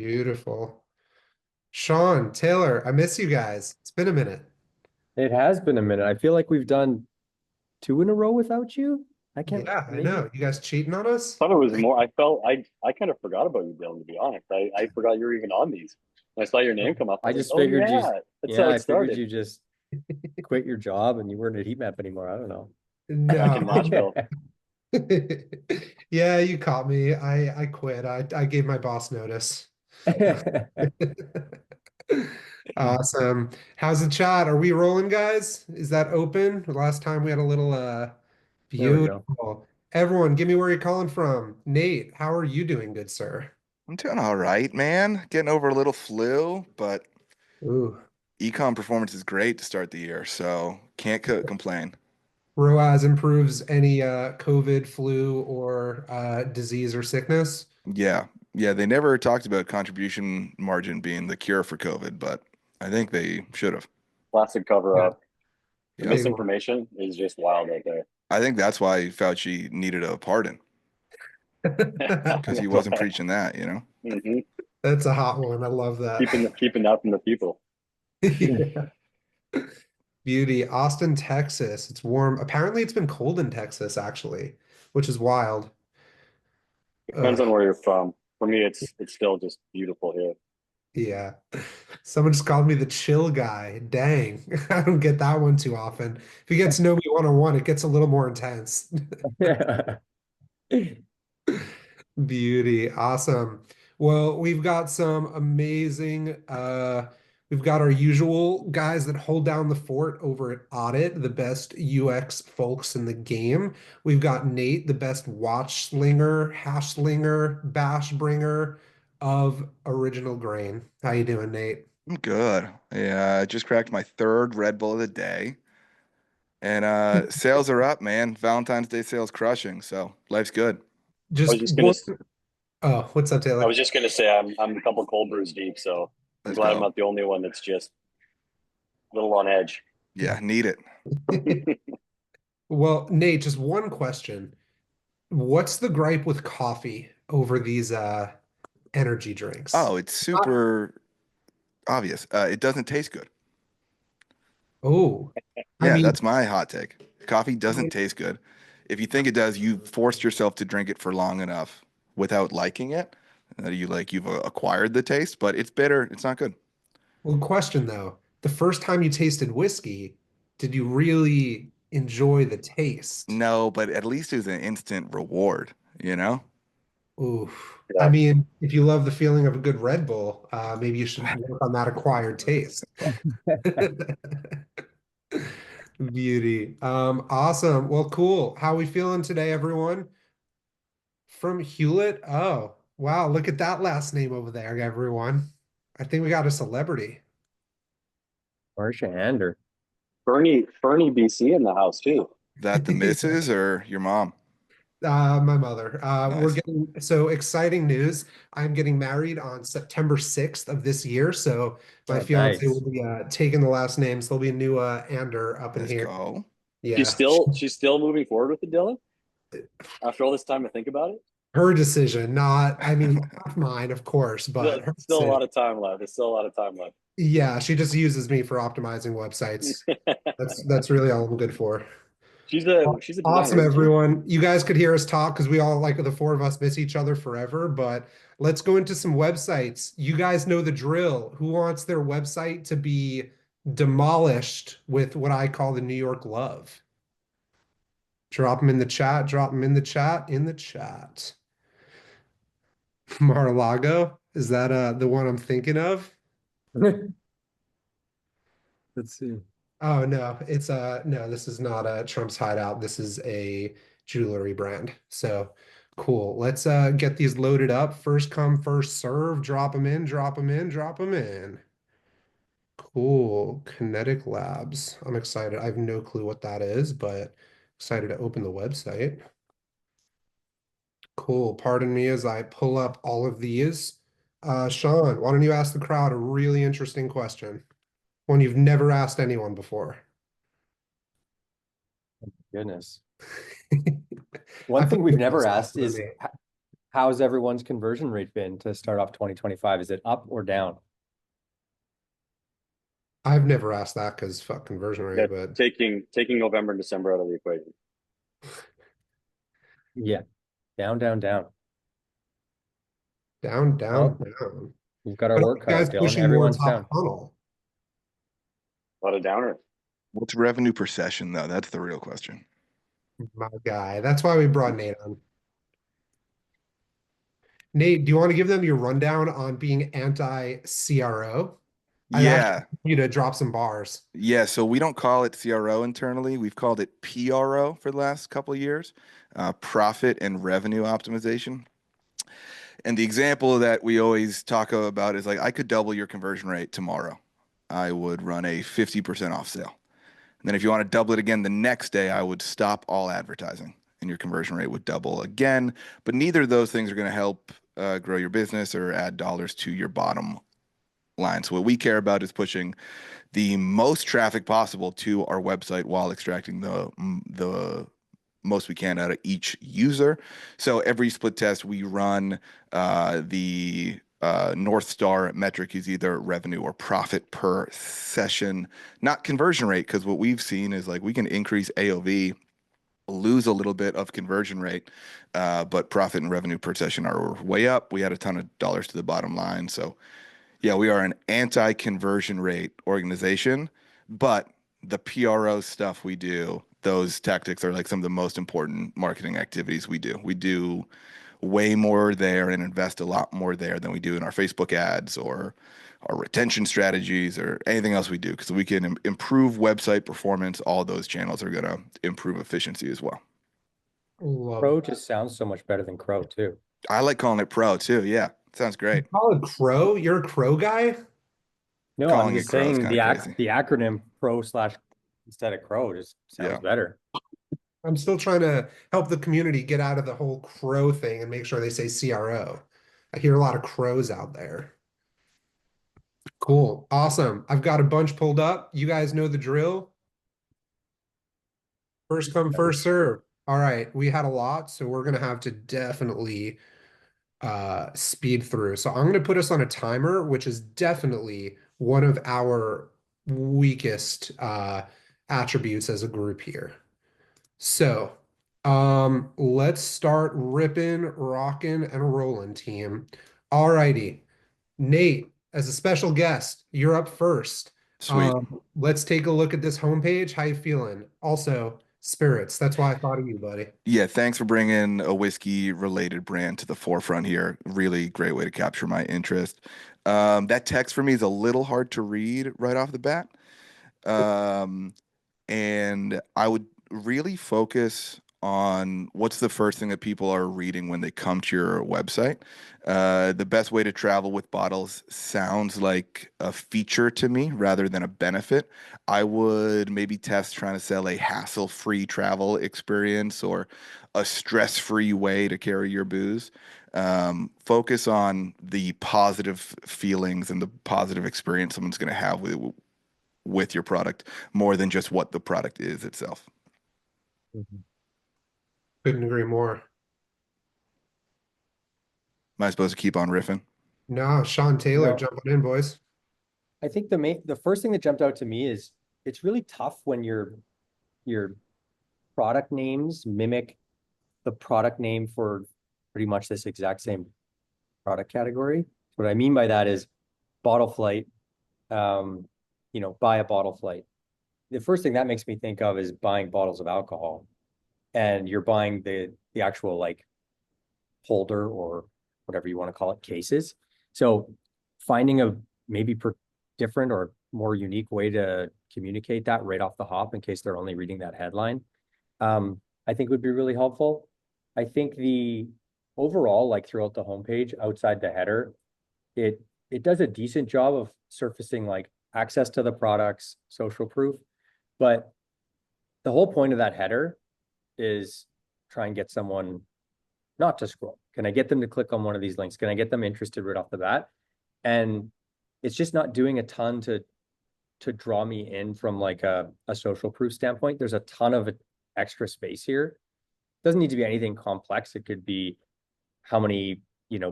Beautiful. Sean, Taylor, I miss you guys. It's been a minute. It has been a minute. I feel like we've done two in a row without you. I can't, Yeah, I maybe. know. You guys cheating on us? Thought it was more. I kind of forgot about you, Dylan. To be honest, I forgot you were even on these. When I saw your name come up, I I was like, just oh figured you, yeah, that's yeah, how I it figured started you just quit your job and you weren't at heat map anymore. I don't know. back No. in Nashville. Yeah, you caught me. I quit. I gave my boss notice. Awesome. How's the chat? Are we rolling, guys? Is that open? Last time we had a little There we go. beautiful. Everyone, give me where you're calling from. Nate, how are you doing, good sir? I'm doing all right, man. Getting over a little flu, but Ooh. econ performance is great to start the year, so can't complain. ROAS improves any COVID, flu, or disease or sickness. Yeah, yeah. They never talked about contribution margin being the cure for COVID, but I think they should have. Classic cover Yeah, up. The Yep. big one. misinformation is just wild out there. I think that's why Fauci needed a pardon because he wasn't preaching that. hmm That's a hot one. I love that. Keeping that from the people. Beauty. Austin, Texas. It's warm. Apparently, it's been cold in Texas, actually, which is wild. Depends on Ugh, where you're from. For me, it's still just beautiful here. yeah. Someone just called me the chill guy. Dang. I don't get that one too often. If you get to know me one-on-one, it gets a little more intense. Beauty. Awesome. Well, we've got some amazing we've got our usual guys that hold down the fort over at Oddit, the best UX folks in the game. We've got Nate, the best watch slinger, hash slinger, bash bringer of Original Grain. How you doing, Nate? I'm good. Yeah, I just cracked my third Red Bull of the day, and sales are up, man. Valentine's Day sales crushing, so life's good. I was Just just gonna one. Oh, what's up, I Taylor? was just gonna say I'm a couple cold brews deep, so I'm Let's glad I'm go. not the only one that's just a little on edge. Yeah, need it. Well, Nate, just one question. What's the gripe with coffee over these energy drinks? Oh, it's Uh, super obvious. It doesn't taste good. Oh, I Yeah, mean, that's my hot take. Coffee doesn't taste good. If you think it does, you forced yourself to drink it for long enough without liking it. You've acquired the taste, but it's bitter. It's not good. well, question though. The first time you tasted whiskey, did you really enjoy the taste? No, but at least it was an instant reward, you know? Oof. I Yeah. mean, if you love the feeling of a good Red Bull, maybe you should work on that acquired taste. Beauty. Awesome. Well, cool. How we feeling today, everyone? From Hewlett? Oh, wow. Look at that last name over there, everyone. I think we got a celebrity. Marsha Ander. Fernie BC in the house too. That the missus or your mom. My mother. We're Nice. getting so exciting news. I'm getting married on September 6th of this year. So my Oh, fiance will nice. be taking the last name. So there'll be a new Ander up in Let's here. go. She's Yeah. still moving forward with it, Dylan. After all this time to think about it, Her decision, not, I mean, not mine, of course, but her still a decision. lot of time left. There's still a lot of time left. Yeah, she just uses me for optimizing websites. That's really all I'm good for. She's a Awesome, designer, isn't she? everyone. You guys could hear us talk because we all, like the four of us, miss each other forever. But let's go into some websites. You guys know the drill. Who wants their website to be demolished with what I call the New York love? Drop them in the chat. Drop them in the chat. In the chat. Mar-a-Lago, is that the one I'm thinking of? Let's see. Oh no, it's no, this is not a Trump's hideout. This is a jewelry brand. So cool. Let's get these loaded up. First come, first serve. Drop them in, drop them in, drop them in. Cool. Kinetic Labs. I'm excited. I have no clue what that is, but excited to open the website. Cool. Pardon me as I pull up all of these. Sean, why don't you ask the crowd a really interesting question? One you've never asked anyone before. Goodness. I One put thing we've you on the never spot asked for is me. how's everyone's conversion rate been to start off 2025? Is it up or down? I've never asked that because fuck conversion Yeah, rate, but taking November and December out of the equation. Yeah, down, down, down. down, down, Well, down. we've got our But are work you cut guys out, Dylan. pushing more Everyone's top down. funnel? A lot of downers. What's revenue per session though? That's the real question. My guy. That's why we brought Nate on. Nate, do you want to give them your rundown on being anti-CRO? I'd actually Yeah. like you to drop some bars. Yeah, so we don't call it CRO internally. We've called it PRO for the last couple of years, profit and revenue optimization. And the example that we always talk about is like, I could double your conversion rate tomorrow. I would run a 50% off sale. And then if you want to double it again the next day, I would stop all advertising and your conversion rate would double again. But neither of those things are going to help grow your business or add dollars to your bottom line. So what we care about is pushing the most traffic possible to our website while extracting the most we can out of each user. So every split test we run, the North Star metric is either revenue or profit per session, not conversion rate. Because what we've seen is like we can increase AOV, lose a little bit of conversion rate, but profit and revenue per session are way up. We add a ton of dollars to the bottom line. So yeah, we are an anti-conversion rate organization, but the PRO stuff we do, those tactics are like some of the most important marketing activities we do. We do way more there and invest a lot more there than we do in our Facebook ads or our retention strategies or anything else we do because we can improve website performance. All those channels are going to improve efficiency as well. Love Pro that. just sounds so much better than Crow too. I like calling it pro too. Yeah, sounds You great. call it Crow? You're a Crow guy? No, I'm Calling it just crow is saying kind of crazy. the acronym Pro slash instead of Crow just sounds Yeah. better. I'm still trying to help the community get out of the whole crow thing and make sure they say CRO. I hear a lot of crows out there. Cool. Awesome. I've got a bunch pulled up. You guys know the drill. First come, first serve. All right. We had a lot, so we're gonna have to definitely speed through. So I'm gonna put us on a timer, which is definitely one of our weakest attributes as a group here. So, let's start ripping, rocking, and rolling, team. All righty. Nate, as a special guest, you're up first. Sweet. Let's take a look at this homepage. How you feeling? Also, spirits. That's why I thought of you, buddy. Yeah, thanks for bringing a whiskey related brand to the forefront here. Really great way to capture my interest. That text for me is a little hard to read right off the bat. Um, and I would really focus on what's the first thing that people are reading when they come to your website. The best way to travel with bottles sounds like a feature to me rather than a benefit. I would maybe test trying to sell a hassle-free travel experience or a stress-free way to carry your booze. Focus on the positive feelings and the positive experience someone's going to have with your product more than just what the product is itself. Couldn't agree more. Am I supposed to keep on riffing? No, Sean Taylor No, jumping in, boys. I think the first thing that jumped out to me is it's really tough when your product names mimic the product name for pretty much this exact same product category. What I mean by that is bottle flight, buy a bottle flight. The first thing that makes me think of is buying bottles of alcohol, and you're buying the actual like holder or whatever you want to call it, cases. So finding a maybe different or more unique way to communicate that right off the hop in case they're only reading that headline, I think would be really helpful. I think the overall, like throughout the homepage, outside the header, it does a decent job of surfacing like access to the products, social proof, but the whole point of that header is try and get someone not to scroll. Can I get them to click on one of these links? Can I get them interested right off the bat? And it's just not doing a ton to draw me in from like a social proof standpoint. There's a ton of extra space here. It doesn't need to be anything complex. It could be how many,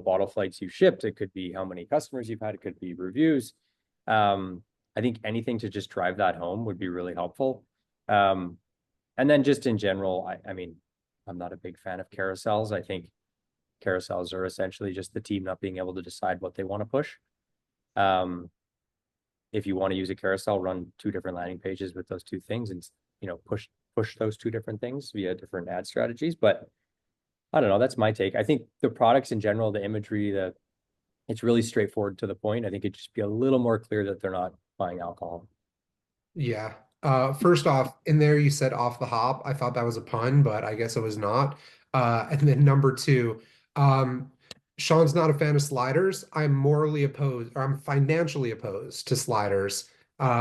bottle flights you shipped. It could be how many customers you've had. It could be reviews. I think anything to just drive that home would be really helpful. And then just in general, I mean, I'm not a big fan of carousels. I think carousels are essentially just the team not being able to decide what they want to push. If you want to use a carousel, run 2 different landing pages with those 2 things and, push those 2 different things via different ad strategies. But I don't know, that's my take. I think the products in general, the imagery, it's really straightforward to the point. I think it'd just be a little more clear that they're not buying alcohol. Yeah. First off, in there you said off the hop. I thought that was a pun, but I guess it was not. And then number 2, um, Sean's not a fan of sliders. I'm morally opposed, or I'm financially opposed to sliders.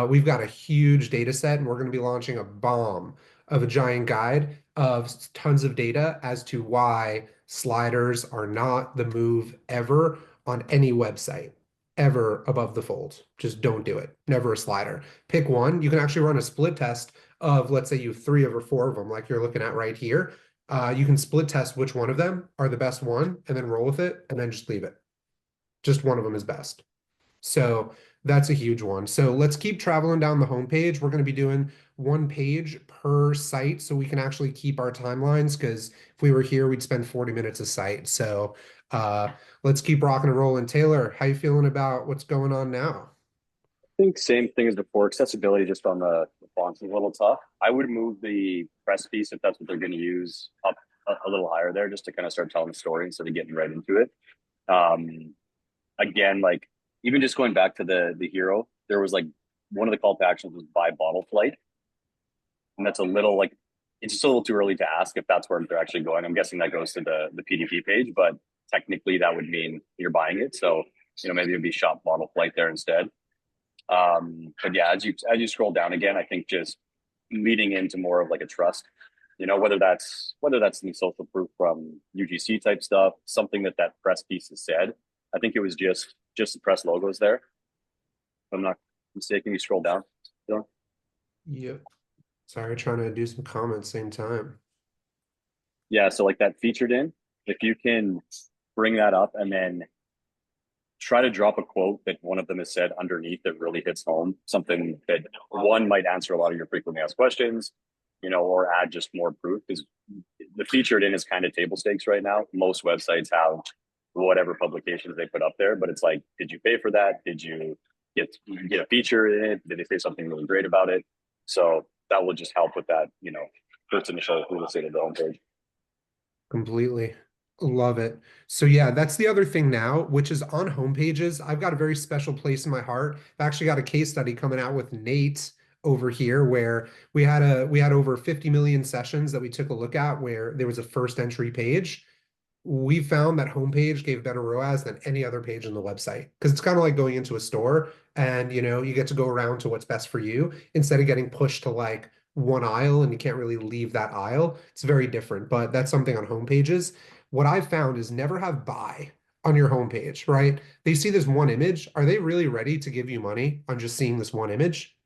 We've got a huge data set, and we're going to be launching a bomb of a giant guide of tons of data as to why sliders are not the move ever on any website, ever above the fold. Just don't do it. Never a slider. Pick one. You can actually run a split test of, let's say you have 3 or 4 of them, like you're looking at right here. You can split test which one of them are the best one and then roll with it and then just leave it. Just one of them is best. So that's a huge one. So let's keep traveling down the homepage. We're going to be doing 1 page per site so we can actually keep our timelines, because if we were here, we'd spend 40 minutes a site. So let's keep rocking and rolling. Taylor, how you feeling about what's going on now? I think same thing as before. Accessibility just on the fonts is a little tough. I would move the press piece, if that's what they're going to use, up a little higher there, just to kind of start telling the story instead of getting right into it. Again, like even just going back to the hero, there was like one of the call to actions was buy bottle flight, and that's a little like it's just a little too early to ask if that's where they're actually going. I'm guessing that goes to the PDP page, but technically that would mean you're buying it. So maybe it'd be shop bottle flight there instead. But yeah, as you scroll down again, I think just leading into more of like a trust, whether that's some social proof from UGC type stuff, something that press piece has said. I think it was just the press logos there. If I'm not mistaken, you scroll down. Yep. Sorry, trying to do some comments same time. Yeah, so like that featured in, if you can bring that up and then try to drop a quote that one of them has said underneath that really hits home, something that one might answer a lot of your frequently asked questions, or add just more proof, because the featured in is kind of table stakes right now. Most websites have whatever publications they put up there, but it's like, did you pay for that? Did you get a feature in it? Did they say something really great about it? So that will just help with that, first initial real estate of the homepage. Completely. Love it. So yeah, that's the other thing now, which is on homepages. I've got a very special place in my heart. I've actually got a case study coming out with Nate over here where we had over 50 million sessions that we took a look at where there was a first entry page. We found that homepage gave better ROAS than any other page on the website, because it's kind of like going into a store and you get to go around to what's best for you instead of getting pushed to like one aisle and you can't really leave that aisle. It's very different, but that's something on homepages. What I've found is never have buy on your homepage, right? They see this one image. Are they really ready to give you money on just seeing this one image?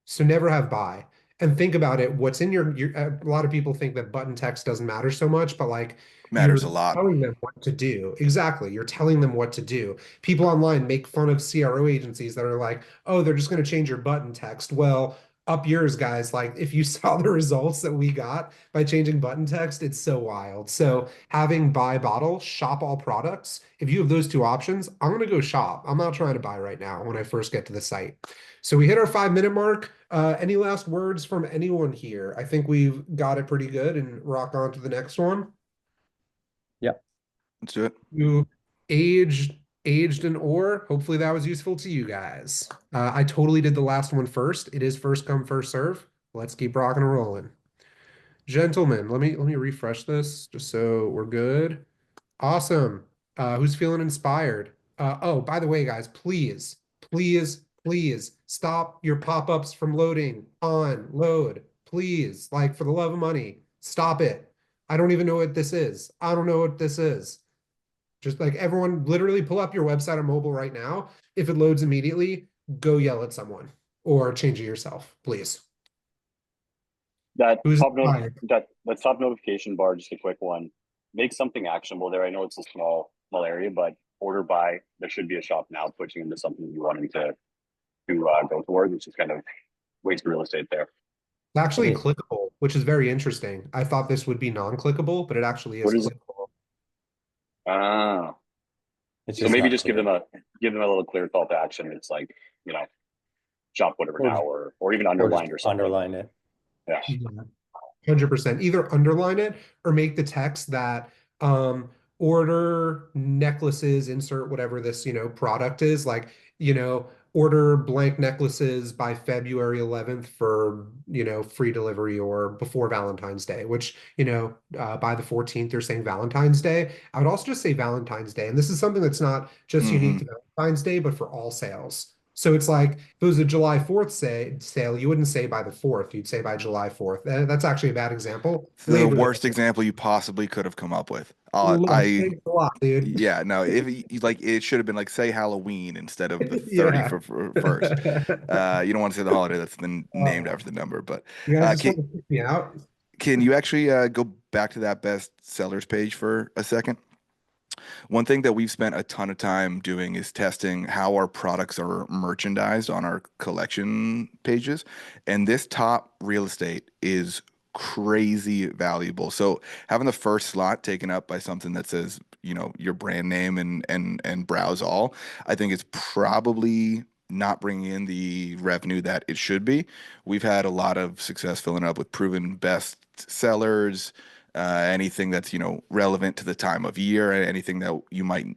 So never have buy. And think about it. What's in your a lot of people think that button text doesn't matter so much, but like Matters you're a lot. telling them what to do. Exactly. You're telling them what to do. People online make fun of CRO agencies that are like, oh, they're just going to change your button text. Well, up yours, guys. Like if you saw the results that we got by changing button text, it's so wild. So having buy bottle, shop all products. If you have those 2 options, I'm going to go shop. I'm not trying to buy right now when I first get to the site. So we hit our 5-minute mark. Any last words from anyone here? I think we've got it pretty good and rock on to the next one. Yeah. Let's do it. You aged in ore. Hopefully that was useful to you guys. I totally did the last one first. It is first come, first serve. Let's keep rocking and rolling. Gentlemen, let me refresh this just so we're good. Awesome. Who's feeling inspired? Oh, by the way, guys, please, please, please stop your pop-ups from loading on load. Please, like for the love of money, stop it. I don't even know what this is. I don't know what this is. Just like everyone, literally pull up your website on mobile right now. If it loads immediately, go yell at someone or change it yourself, please. That Who's top note inspired? that top notification bar, just a quick one. make something actionable there. I know it's a small area, but order by, there should be a shop now pushing into something you wanting to go towards, which is kind of waste real estate there. It's I actually mean, clickable, which is very interesting. I thought this would be non-clickable, but it actually is What is it? clickable. Ah, it's so just maybe not just give them clear. a little clear call to action. It's like, you know, shop whatever Or now, just, or even or just underlined or something. underline it. Yeah. Yeah. 100%. Either underline it or make the text that order necklaces, insert whatever this, product is, like, order blank necklaces by February 11th for, free delivery or before Valentine's Day, which, by the 14th, you're saying Valentine's Day. I would also just say Valentine's Day. And this is something that's not just unique Hmm. to Valentine's Day, but for all sales. So it's like if it was a July 4th sale, you wouldn't say by the 4th, you'd say by July 4th. That's actually a bad example. It's the Labor Day. worst example you possibly could have come up with. Thanks a lot, dude. Yeah, no, if like it should have been like say Halloween instead of the Yeah. 31st. You don't want to say the holiday that's been named Oh, after the number, but you guys just can want to kick me out? you actually go back to that best sellers page for a second? One thing that we've spent a ton of time doing is testing how our products are merchandised on our collection pages. And this top real estate is crazy valuable. So having the first slot taken up by something that says, your brand name and browse all, I think is probably not bringing in the revenue that it should be. We've had a lot of success filling up with proven best sellers, anything that's relevant to the time of year, anything that you might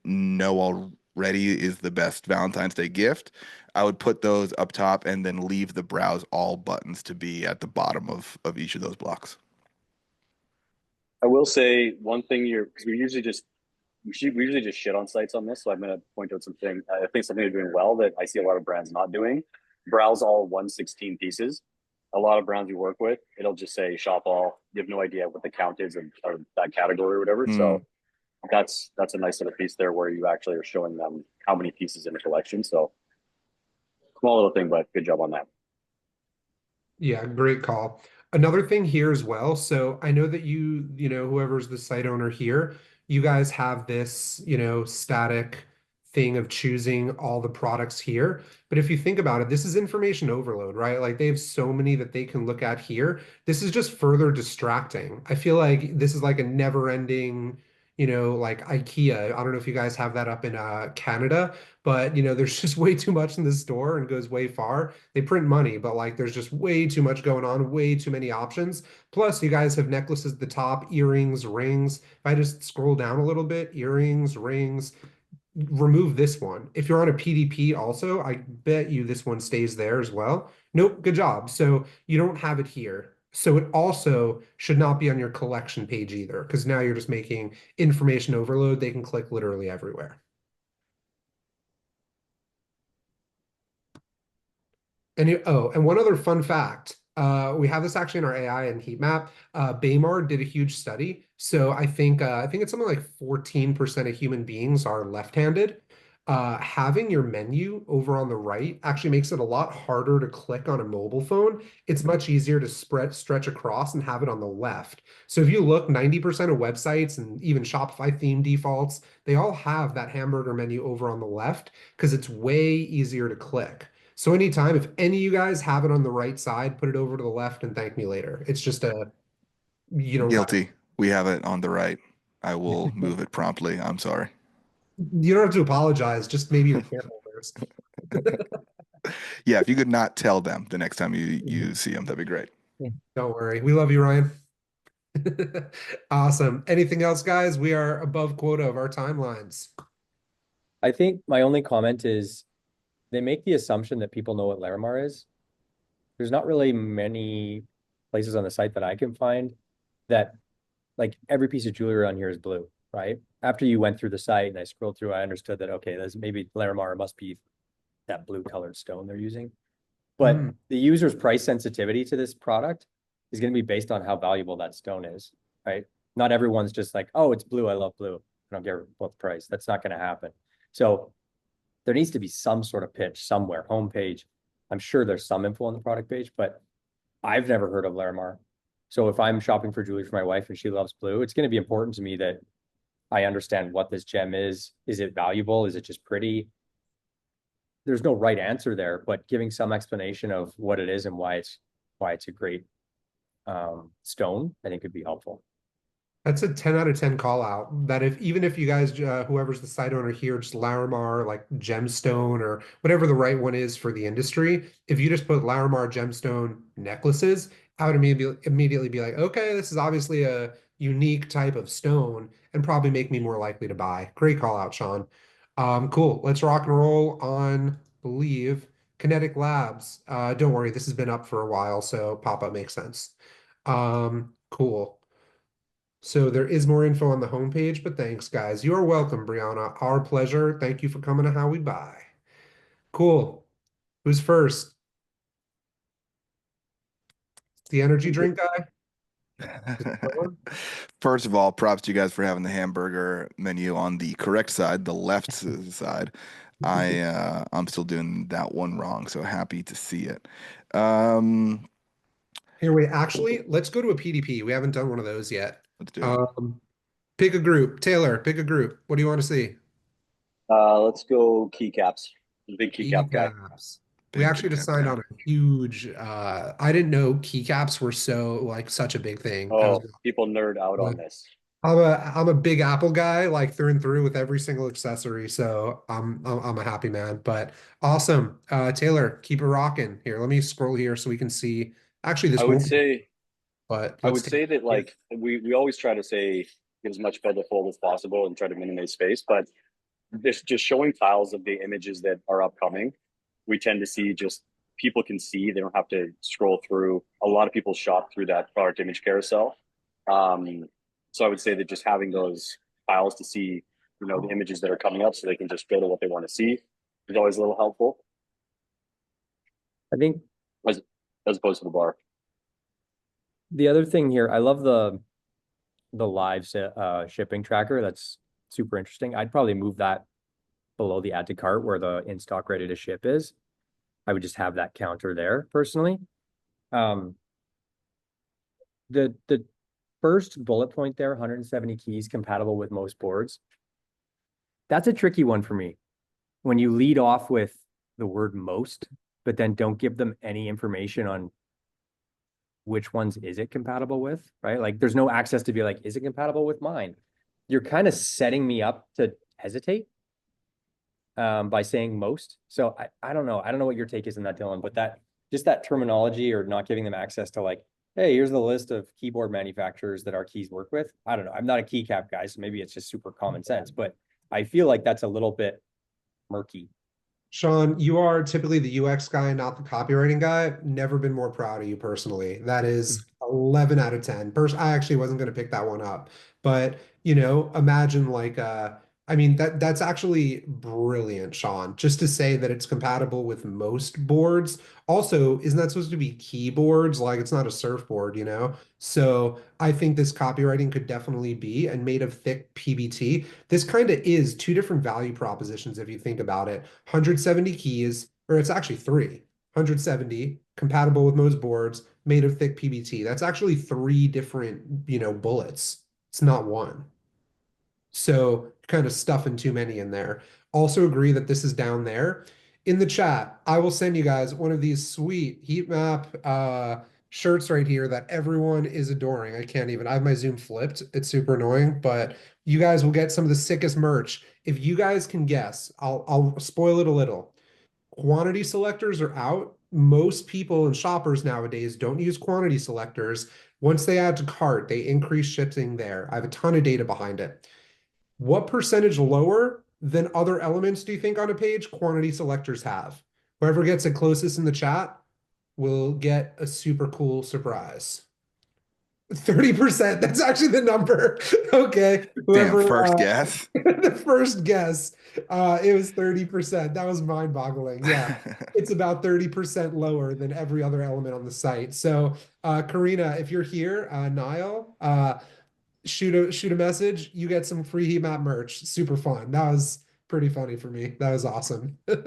know already is the best Valentine's Day gift. I would put those up top and then leave the browse all buttons to be at the bottom of each of those blocks. I will say one thing because we usually just shit on sites on this. So I'm going to point out something. I think something they're doing well that I see a lot of brands not doing. Browse all 116 pieces. A lot of brands we work with, it'll just say shop all. You have no idea what the count is of that category or whatever. Mm, So that's a nice little piece there where you actually are showing them how many pieces in a collection. So small little thing, but good job on that. Yeah, great call. Another thing here as well. So I know that whoever's the site owner here, you guys have this, static thing of choosing all the products here. But if you think about it, this is information overload, right? Like they have so many that they can look at here. This is just further distracting. I feel like this is like a never-ending, like IKEA. I don't know if you guys have that up in Canada, but there's just way too much in the store and goes way far. They print money, but like there's just way too much going on, way too many options. Plus, you guys have necklaces at the top, earrings, rings. If I just scroll down a little bit, earrings, rings, remove this one. If you're on a PDP also, I bet you this one stays there as well. Nope, good job. So you don't have it here. So it also should not be on your collection page either, because now you're just making information overload. They can click literally everywhere. And one other fun fact. We have this actually in our AI and heat map. Baymar did a huge study. So I think it's something like 14% of human beings are left-handed. Having your menu over on the right actually makes it a lot harder to click on a mobile phone. It's much easier to stretch across and have it on the left. So if you look, 90% of websites and even Shopify theme defaults, they all have that hamburger menu over on the left because it's way easier to click. So anytime, if any of you guys have it on the right side, put it over to the left and thank me later. It's just you don't got guilty. We have it on the right. I will move it promptly. I'm sorry. you don't have to apologize. Just maybe your camp holders. Yeah, if you could not tell them the next time you see them, that'd be great. Don't worry. We love you, Ryan. Awesome. Anything else, guys? We are above quota of our timelines. I think my only comment is they make the assumption that people know what Larimar is. There's not really many places on the site that I can find that like every piece of jewelry on here is blue, right? After you went through the site and I scrolled through, I understood that, okay, there's maybe Larimar must be that blue colored stone they're using. But the user's price sensitivity to this product is going to be based on how valuable that stone is, right? Not everyone's just like, oh, it's blue. I love blue. I don't care what the price. That's not going to happen. So there needs to be some sort of pitch somewhere, homepage. I'm sure there's some info on the product page, but I've never heard of Larimar. So if I'm shopping for jewelry for my wife and she loves blue, it's going to be important to me that I understand what this gem is. Is it valuable? Is it just pretty? There's no right answer there, but giving some explanation of what it is and why it's a great stone, I think could be helpful. That's a 10 out of 10 call out. That if even if you guys, whoever's the site owner here, just Larimar, like gemstone or whatever the right one is for the industry, if you just put Larimar gemstone necklaces, I would immediately be like, okay, this is obviously a unique type of stone and probably make me more likely to buy. Great call out, Sean. Cool. Let's rock and roll on, believe, Kinetic Labs. Don't worry, this has been up for a while, so pop-up makes sense. Cool. So there is more info on the homepage, but thanks, guys. You are welcome, Brianna. Our pleasure. Thank you for coming to How We Buy. Cool. Who's first? The energy drink guy? First of all, props to you guys for having the hamburger menu on the correct side, the left side. I'm still doing that one wrong, so happy to see it. Um, Here, wait, actually, let's go to a PDP. We haven't done one of those yet. let's do it. Pick a group. Taylor, pick a group. What do you want to see? Let's go keycaps. Big keycap guy. Keycaps. We Big actually just keycap signed guy. on a huge I didn't know keycaps were so like such a big thing. I was Oh, people nerd out on this. I'm a big Apple guy, like through and through with every single accessory. So I'm a happy man. But awesome. Taylor, keep it rocking. Here, let me scroll here so we can see. Actually, I this would won't be, say but I let's would take say that here. like we always try to say get as much feather fold as possible and try to minimize space, but this just showing tiles of the images that are upcoming, we tend to see just people can see, they don't have to scroll through. A lot of people shop through that product image carousel. So I would say that just having those tiles to see, the images that are coming up so they can just go to what they want to see is always a little helpful I think as as opposed to the bar. the other thing here, I love the live shipping tracker. That's super interesting. I'd probably move that below the add to cart where the in stock ready to ship is. I would just have that counter there personally. Um, the first bullet point there, 170 keys compatible with most boards. That's a tricky one for me. When you lead off with the word most, but then don't give them any information on which ones is it compatible with, right? Like there's no access to be like, is it compatible with mine? You're kind of setting me up to hesitate by saying most. So I don't know. I don't know what your take is on that, Dylan, but that terminology or not giving them access to like, hey, here's the list of keyboard manufacturers that our keys work with. I don't know. I'm not a keycap guy, so maybe it's just super common sense, but I feel like that's a little bit murky. Sean, you are typically the UX guy, not the copywriting guy. Never been more proud of you personally. That is 11 out of 10. I actually wasn't going to pick that one up, but imagine like I mean that's actually brilliant, Sean. Just to say that it's compatible with most boards. Also, isn't that supposed to be keyboards? Like it's not a surfboard, you know? So I think this copywriting could definitely be and made of thick PBT. This kind of is two different value propositions if you think about it. 170 keys, or it's actually three. 170 compatible with most boards, made of thick PBT. That's actually three different, bullets. It's not one. So kind of stuffing too many in there. Also agree that this is down there. In the chat, I will send you guys one of these sweet heat map shirts right here that everyone is adoring. I can't even, I have my Zoom flipped. It's super annoying, but you guys will get some of the sickest merch. If you guys can guess, I'll spoil it a little. Quantity selectors are out. Most people and shoppers nowadays don't use quantity selectors. Once they add to cart, they increase shipping there. I have a ton of data behind it. What percentage lower than other elements do you think on a page quantity selectors have? Whoever gets it closest in the chat will get a super cool surprise. 30%. That's actually the number. Okay. Damn, Whoever first guess. the first guess, it was 30%. That was mind-boggling. Yeah. It's about 30% lower than every other element on the site. So Karina, if you're here, Niall, shoot a message. You get some free heat map merch. Super fun. That was pretty funny for me. That was awesome. Love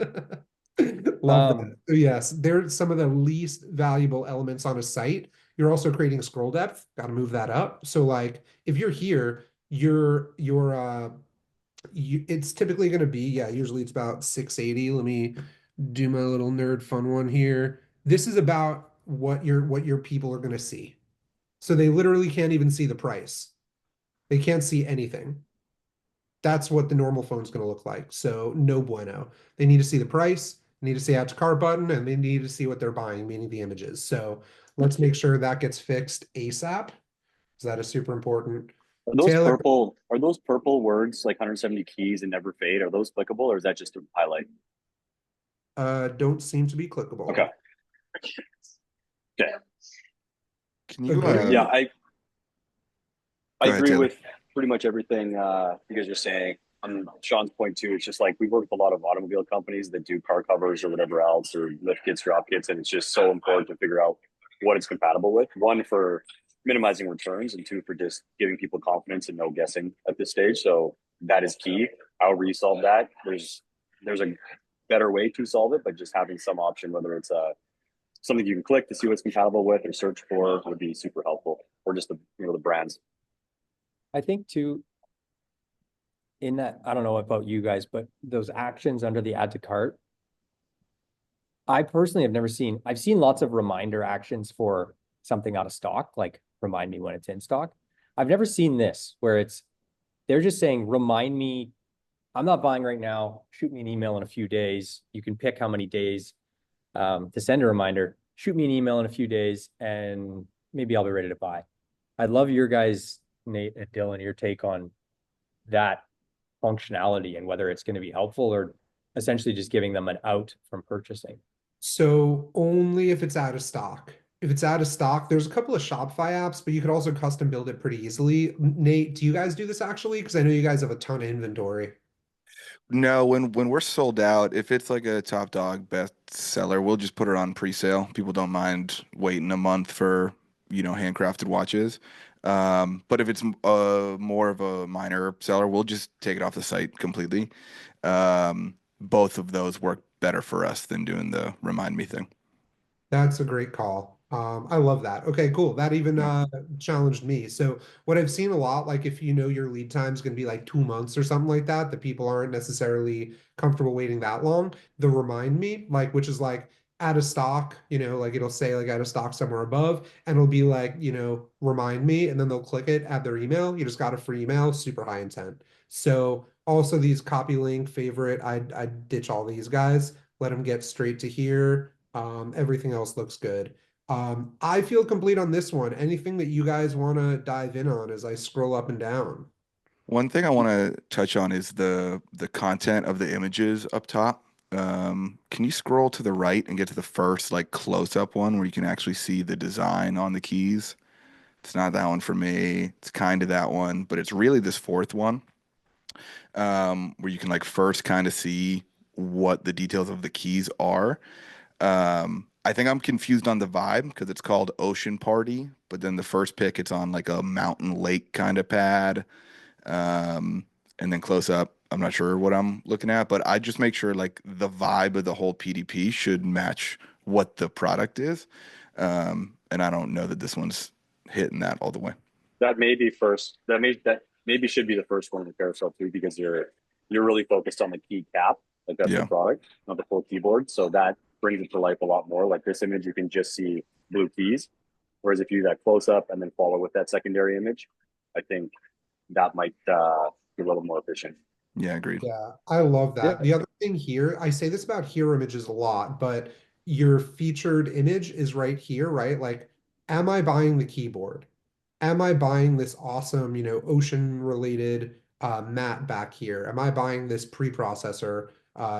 that. Um, So yes, they're some of the least valuable elements on a site You're also creating scroll depth. Got to move that up. So like if you're here, it's typically going to be, yeah, usually it's about 680. Let me do my little nerd fun one here. This is about what your people are going to see. So they literally can't even see the price. They can't see anything. That's what the normal phone's going to look like. So no bueno. They need to see the price, need to see add to cart button, and they need to see what they're buying, meaning the images. So let's make sure that gets fixed ASAP. That is super important. Taylor, Are those purple words like 170 keys and never fade? Are those clickable or is that just a highlight? don't seem to be Okay. clickable. Okay. Can you Agree. Yeah, I go ahead, agree Taylor? with pretty much everything you guys are saying. On Sean's point too, it's just like we work with a lot of automobile companies that do car covers or whatever else, or lift kits, drop kits, and it's just so important to figure out what it's compatible with. One, for minimizing returns, and two, for just giving people confidence and no guessing at this stage. So that is key. However you solve that, there's a better way to solve it, but just having some option, whether it's something you can click to see what's compatible with or search for, would be super helpful. Or just the brands. I think too, in that, I don't know about you guys, but those actions under the add to cart, I personally have never seen, I've seen lots of reminder actions for something out of stock, like remind me when it's in stock. I've never seen this where they're just saying, remind me, I'm not buying right now, shoot me an email in a few days. You can pick how many days to send a reminder, shoot me an email in a few days, and maybe I'll be ready to buy. I'd love your guys, Nate and Dylan, your take on that functionality and whether it's going to be helpful or essentially just giving them an out from purchasing. So only if it's out of stock. If it's out of stock, there's a couple of Shopify apps, but you could also custom build it pretty easily. Nate, do you guys do this actually? Because I know you guys have a ton of inventory. No, when we're sold out, if it's like a top dog best seller, we'll just put it on pre-sale. People don't mind waiting a month for, handcrafted watches. But if it's more of a minor seller, we'll just take it off the site completely. Both of those work better for us than doing the remind me thing. That's a great call. I love that. Okay, cool. That even Yeah. challenged me. So what I've seen a lot, like if you know your lead time is going to be like 2 months or something like that, that people aren't necessarily comfortable waiting that long. The remind me, like which is like out of stock, like it'll say like out of stock somewhere above, and it'll be like, remind me, and then they'll click it, add their email. You just got a free email, super high intent. So also these copy link favorite, I ditch all these guys, let them get straight to here. Everything else looks good. I feel complete on this one. Anything that you guys want to dive in on as I scroll up and down? One thing I want to touch on is the content of the images up top. Can you scroll to the right and get to the first like close-up one where you can actually see the design on the keys? It's not that one for me. It's kind of that one, but it's really this fourth one, where you can like first kind of see what the details of the keys are. I think I'm confused on the vibe because it's called Ocean Party, but then the first pick it's on like a mountain lake kind of pad. Um, and then close up, I'm not sure what I'm looking at, but I just make sure like the vibe of the whole PDP should match what the product is. And I don't know that this one's hitting that all the way. That may be first. That maybe should be the first one in the carousel too, because you're really focused on the key cap, like that's the Yeah. product, not the full keyboard. So that brings it to life a lot more. Like this image, you can just see blue keys, whereas if you do that close up and then follow with that secondary image, I think that might be a little more efficient. Yeah, agreed. Yeah, I love Yeah. that. The other thing here, I say this about hero images a lot, but your featured image is right here, right? Like, am I buying the keyboard? Am I buying this awesome, ocean related mat back here? Am I buying this preprocessor,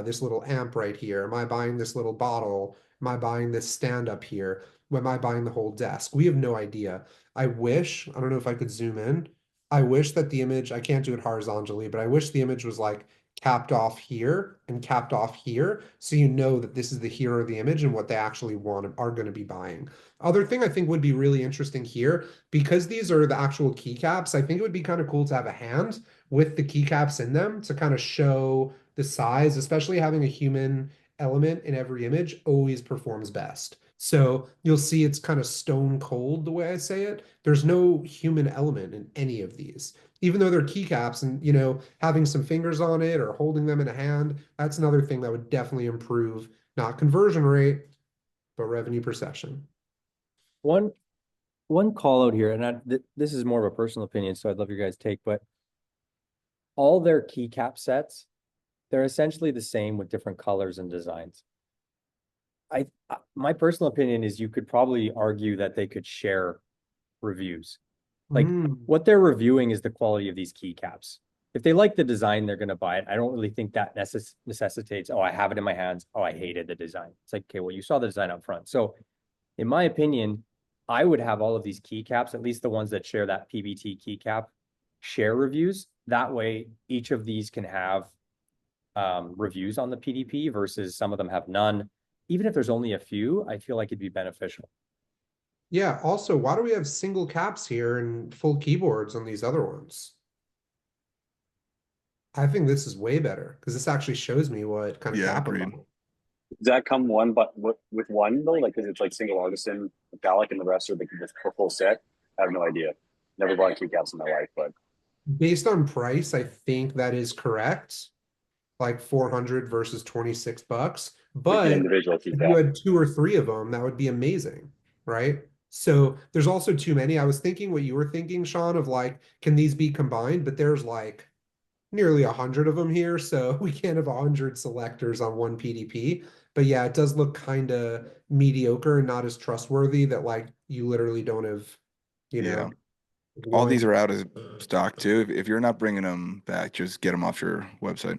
this little amp right here? Am I buying this little bottle? Am I buying this stand up here? Am I buying the whole desk? We have no idea. I don't know if I could zoom in. I wish that the image, I can't do it horizontally, but I wish the image was like capped off here and capped off here. So you know that this is the hero of the image and what they actually want are going to be buying. Other thing I think would be really interesting here, because these are the actual keycaps, I think it would be kind of cool to have a hand with the keycaps in them to kind of show the size, especially having a human element in every image always performs best. So you'll see it's kind of stone cold the way I say it. There's no human element in any of these. Even though they're keycaps and, having some fingers on it or holding them in a hand, that's another thing that would definitely improve not conversion rate, but revenue per session. One one call out here, and this is more of a personal opinion, so I'd love your guys' take, but all their keycap sets, they're essentially the same with different colors and designs. My personal opinion is you could probably argue that they could share reviews. Like Mm. what they're reviewing is the quality of these keycaps. If they like the design, they're going to buy it. I don't really think that necessitates, oh, I have it in my hands. Oh, I hated the design. It's like, okay, well, you saw the design up front. So in my opinion, I would have all of these keycaps, at least the ones that share that PBT keycap, share reviews. That way, each of these can have reviews on the PDP versus some of them have none. Even if there's only a few, I feel like it'd be beneficial. Yeah, also, why do we have single caps here and full keyboards on these other ones? I think this is way better because this actually shows me what kind of Yeah, cap I'm agreed. on. Does that come one, but with one though? Like, because it's like single artisan metallic, and the rest are the just full set. I have no idea. Never bought keycaps in my life, but Based on price, I think that is correct. Like 400 versus 26 bucks. with the But individual if you keycap. had two or three of them, that would be amazing, right? So there's also too many. I was thinking what you were thinking, Sean, of like, can these be combined? But there's like nearly 100 of them here, so we can't have 100 selectors on one PDP. But yeah, it does look kind of mediocre and not as trustworthy that like you literally don't have, you Yeah. know, All these one. are out of stock too. If you're not bringing them back, just get them off your website.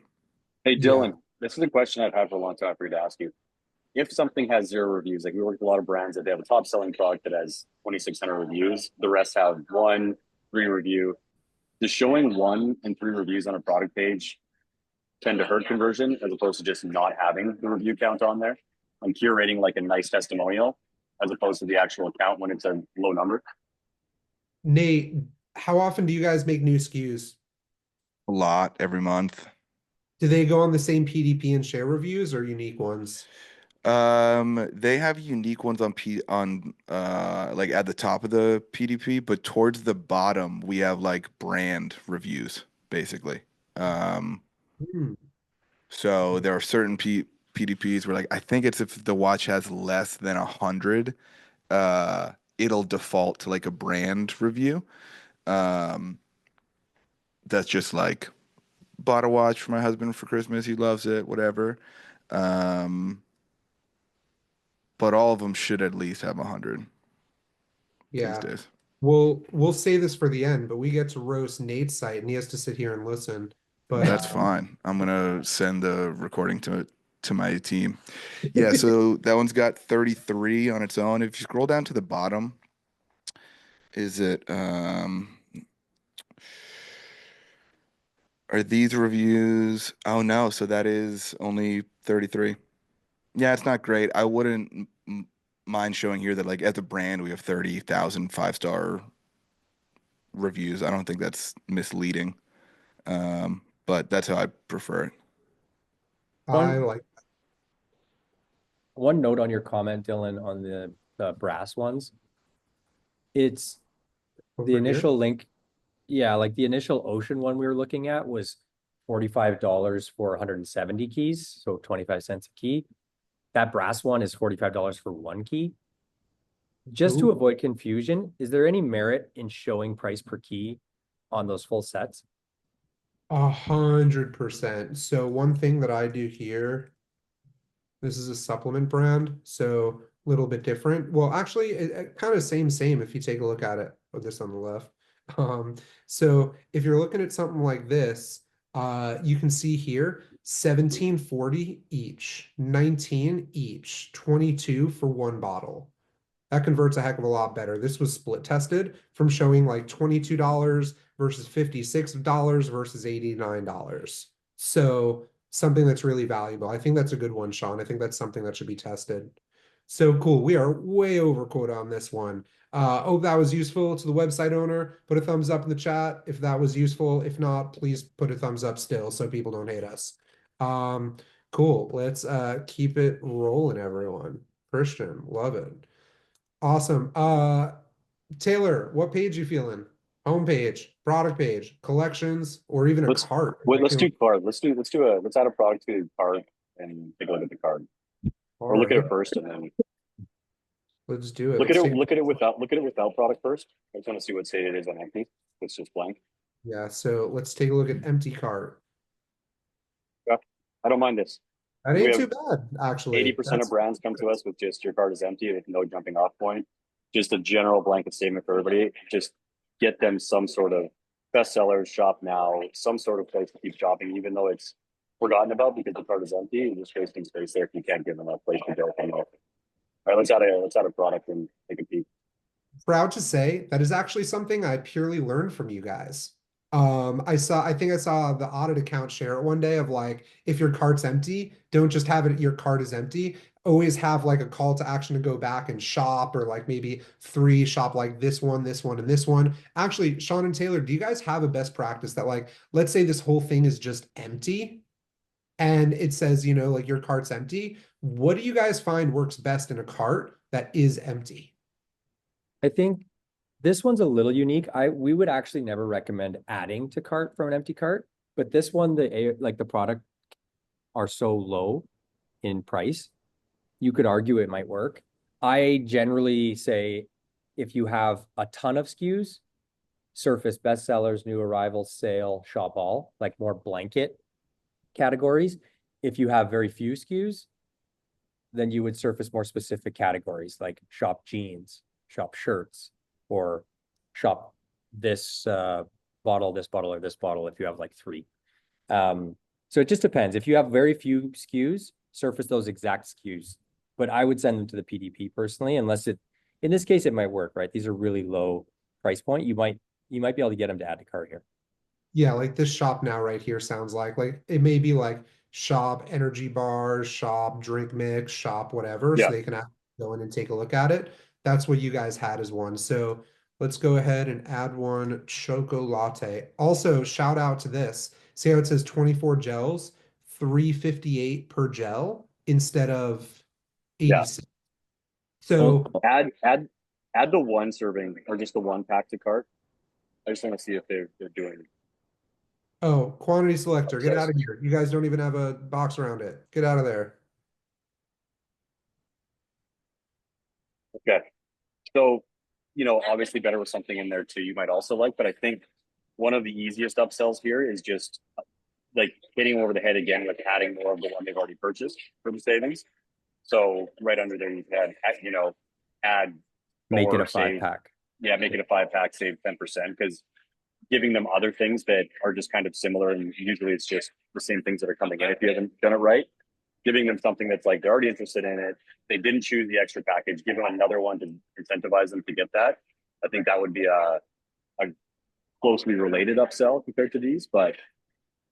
Hey Yeah. Dylan, this is a question I've had for a long time for you to ask you. If something has zero reviews, like we work with a lot of brands that they have a top selling product that has 2,600 reviews, the rest have one, three review. Does showing one and three reviews on a product page tend to hurt conversion as opposed to just not having the review count on there? I'm curating like a nice testimonial as opposed to the actual account when it's a low number. Nate, how often do you guys make new SKUs? A lot every month. Do they go on the same PDP and share reviews or unique ones? They have unique ones on like at the top of the PDP, but towards the bottom we have like brand reviews, basically. Um, Hmm. so there are certain PDPs where like I think it's if the watch has less than 100, it'll default to like a brand review. Um, that's just like bought a watch for my husband for Christmas. He loves it, whatever. Um, but all of them should at least have 100 these Yeah. days. We'll say this for the end, but we get to roast Nate's site and he has to sit here and listen. But That's fine. I'm gonna send the recording to my team. Yeah, so that one's got 33 on its own. If you scroll down to the bottom, is it are these reviews? Oh no, so that is only 33. Yeah, it's not great. I wouldn't mind showing here that like as a brand we have 30,000 five-star reviews. I don't think that's misleading. But that's how I prefer it. I One like one note on your comment, Dylan, on the brass ones. It's the over here. initial link. Yeah, like the initial Ocean one we were looking at was $45 for 170 keys, so 25 cents a key. That brass one is $45 for one key. Just to Ooh, avoid confusion, is there any merit in showing price per key on those full sets? 100%. So one thing that I do here, this is a supplement brand, so a little bit different. Well, actually, it kind of same if you take a look at it with this on the left. Um, so if you're looking at something like this, you can see here 1740 each, 19 each, 22 for one bottle. That converts a heck of a lot better. This was split tested from showing like $22 versus $56 versus $89. So something that's really valuable. I think that's a good one, Sean. I think that's something that should be tested. So cool. We are way over quota on this one. Hope that was useful to the website owner. Put a thumbs up in the chat if that was useful. If not, please put a thumbs up still so people don't hate us. Cool. Let's keep it rolling, everyone. Christian, love it. Awesome. Taylor, what page you feeling? Home page, product page, collections, or even a Let's cart? wait. Let's do card. Let's add a product to the card and take a look at the card, or look at Card. it first and then Let's do it. Let's take. look at it without product first. I just want to see what state it is on empty. It's just blank. Yeah, so let's take a look at empty cart. Yeah, I don't mind this. That We ain't have too bad, actually. 80% of That's brands come to us with just your card is empty with no jumping off point. Just a general blanket statement for everybody. Just get them some sort of bestsellers, shop now, some sort of place to keep shopping, even though it's forgotten about because the card is empty. You're just wasting space there if you can't give them a place to go. All right, let's add a product and take a peek. proud to say that is actually something I purely learned from you guys. I think I saw the audit account share it one day of like, if your cart's empty, don't just have it, your cart is empty. Always have like a call to action to go back and shop, or like maybe three shop like this one, and this one. Actually, Sean and Taylor, do you guys have a best practice that like, let's say this whole thing is just empty and it says, like your cart's empty. What do you guys find works best in a cart that is empty? I think this one's a little unique. We would actually never recommend adding to cart from an empty cart, but this one, the product are so low in price, you could argue it might work. I generally say if you have a ton of SKUs, surface bestsellers, new arrivals, sale, shop all, like more blanket categories. If you have very few SKUs, then you would surface more specific categories like shop jeans, shop shirts, or shop this bottle, this bottle, or this bottle if you have like three. So it just depends. If you have very few SKUs, surface those exact SKUs. But I would send them to the PDP personally, unless in this case, it might work, right? These are really low price point. You might be able to get them to add to cart here. Yeah, like this shop now right here sounds like it may be like shop energy bars, shop drink mix, shop whatever, so Yeah, they can go in and take a look at it. That's what you guys had as one. So let's go ahead and add one choco latte. Also, shout out to this. See how it says 24 gels, 358 per gel instead of yeah. 86. Oh, So, Add the one serving or just the one pack to cart. I just want to see if they're doing oh, quantity selector, get out upsells. of here. You guys don't even have a box around it. Get out of there. Okay. So, obviously better with something in there too you might also like, but I think one of the easiest upsells here is just like hitting over the head again with adding more of the one they've already purchased for the savings. So right under there, you can add make it four, a five say, pack. yeah, make it a 5 pack, save 10%. Because giving them other things that are just kind of similar, and usually it's just the same things that are coming in if you haven't done it right. Giving them something that's like they're already interested in it, they didn't choose the extra package, give them another one to incentivize them to get that. I think that would be a closely related upsell compared to these, but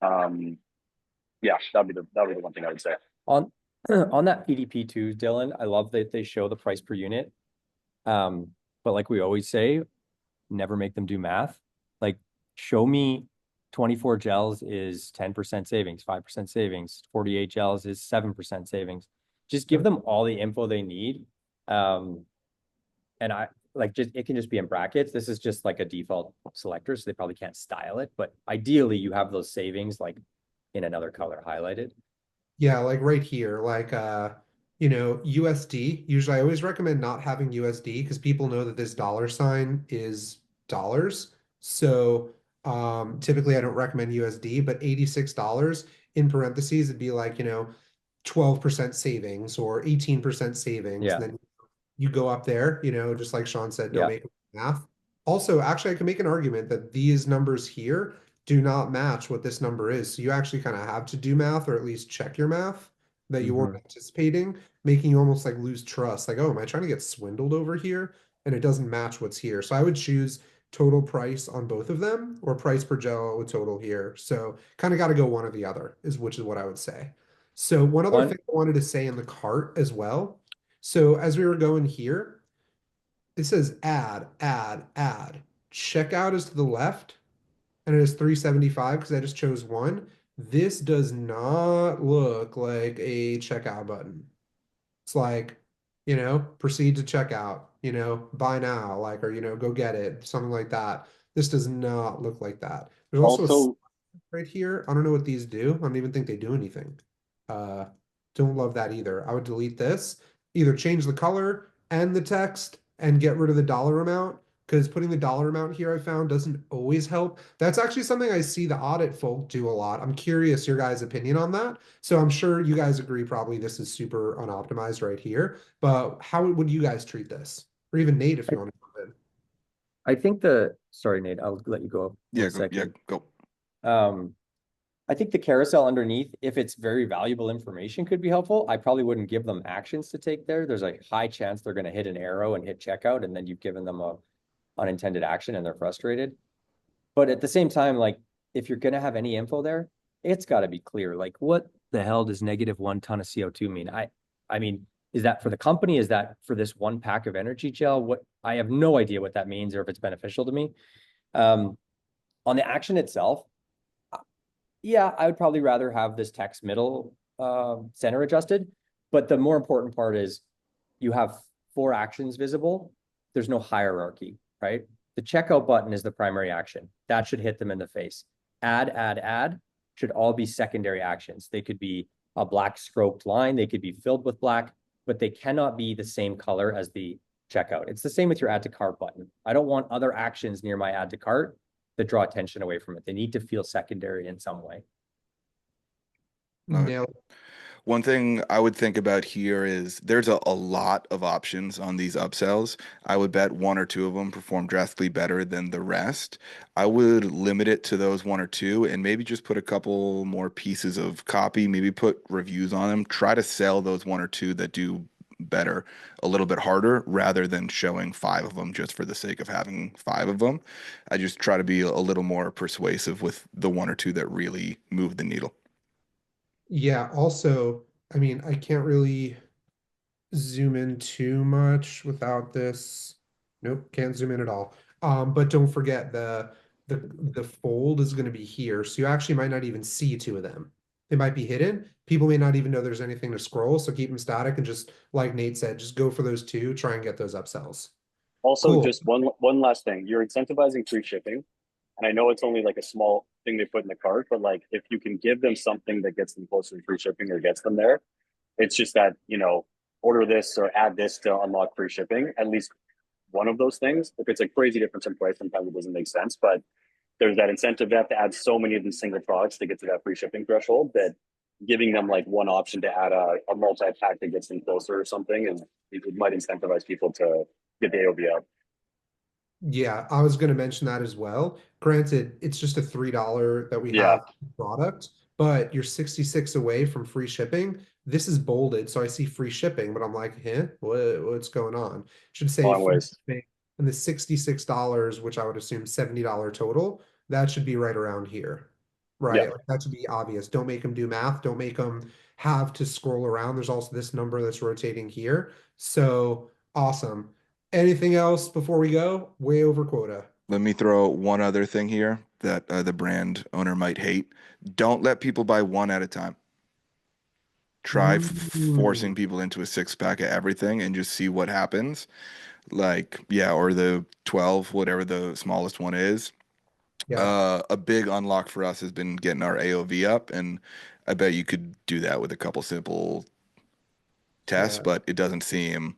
yeah, that'd be the one thing I would say. On on that PDP too, Dylan, I love that they show the price per unit. But like we always say, never make them do math. Like show me 24 gels is 10% savings, 5% savings, 48 gels is 7% savings. Just give them all the info they need. And I like just it can just be in brackets. This is just like a default selector, so they probably can't style it, but ideally you have those savings like in another color highlighted. Yeah, like right here, like USD. Usually I always recommend not having USD because people know that this dollar sign is dollars. So typically I don't recommend USD, but $86 in parentheses, it'd be like, 12% savings or 18% savings. Yeah, Then you go up there, just like Sean said, don't yeah. make math. Also, actually, I can make an argument that these numbers here do not match what this number is. So you actually kind of have to do math or at least check your math that you weren't anticipating, making you almost like lose trust. Like, oh, am I trying to get swindled over here? And it doesn't match what's here. So I would choose total price on both of them or price per gel with total here. So kind of got to go one or the other, which is what I would say. So one other One thing I wanted to say in the cart as well. So as we were going here, it says add, add, add. Checkout is to the left, and it is 375 because I just chose one. This does not look like a checkout button. It's like proceed to checkout, buy now, like, or, go get it, something like that. This does not look like that. There's also a Also, right here. I don't know what these do. I don't even think they do anything. Uh, don't love that either. I would delete this, either change the color and the text and get rid of the dollar amount, because putting the dollar amount here I found doesn't always help. That's actually something I see the audit folk do a lot. I'm curious your guys' opinion on that. So I'm sure you guys agree probably this is super unoptimized right here, but how would you guys treat this? Or even Nate, if I, you want to jump in. I think sorry, Nate, I'll let you go Yeah, one go, yeah, second. go. Um, I think the carousel underneath, if it's very valuable information, could be helpful. I probably wouldn't give them actions to take there. There's a high chance they're going to hit an arrow and hit checkout, and then you've given them a unintended action and they're frustrated. But at the same time, like if you're going to have any info there, it's got to be clear. Like, what the hell does -1 ton of CO2 mean? I mean, is that for the company? Is that for this one pack of energy gel? What I have no idea what that means or if it's beneficial to me. Um, on the action itself, yeah, I would probably rather have this text middle center adjusted. But the more important part is you have 4 actions visible. There's no hierarchy, right? The checkout button is the primary action. That should hit them in the face. Add should all be secondary actions. They could be a black stroked line. They could be filled with black, but they cannot be the same color as the checkout. It's the same with your add to cart button. I don't want other actions near my add to cart that draw attention away from it. They need to feel secondary in some way. Love it. Nail. One thing I would think about here is there's a lot of options on these upsells. I would bet 1 or 2 of them perform drastically better than the rest. I would limit it to those 1 or 2 and maybe just put a couple more pieces of copy, maybe put reviews on them. Try to sell those 1 or 2 that do better a little bit harder rather than showing 5 of them just for the sake of having 5 of them. I just try to be a little more persuasive with the 1 or 2 that really move the needle. Yeah, also, I mean, I can't really zoom in too much without this. Nope, can't zoom in at all. But don't forget the fold is going to be here, so you actually might not even see 2 of them. They might be hidden. People may not even know there's anything to scroll, so keep them static and just like Nate said, just go for those 2, try and get those upsells. also Cool. just one last thing. You're incentivizing free shipping. And I know it's only like a small thing they put in the cart, but like if you can give them something that gets them closer to free shipping or gets them there, it's just that, order this or add this to unlock free shipping, at least one of those things. If it's a crazy difference in price, sometimes it doesn't make sense, but there's that incentive they have to add so many of these single products to get to that free shipping threshold that giving them like one option to add a multi-pack that gets them closer or something, and it might incentivize people to get the AOV up. Yeah, I was going to mention that as well. Granted, it's just a $3 that we Yeah, have product, but you're 66 away from free shipping. This is bolded, so I see free shipping, but I'm like, what's going on? Should say long free ways. shipping and the $66, which I would assume $70 total, that should be right around here, Yeah. right? Like that should be obvious. Don't make them do math. Don't make them have to scroll around. There's also this number that's rotating here. So awesome. Anything else before we go? Way over quota. Let me throw one other thing here that the brand owner might hate. Don't let people buy one at a time. Try Ooh, forcing people into a 6 pack of everything and just see what happens. Like, yeah, or the 12, whatever the smallest one is. yeah, A big unlock for us has been getting our AOV up, and I bet you could do that with a couple simple tests, yeah, but it doesn't seem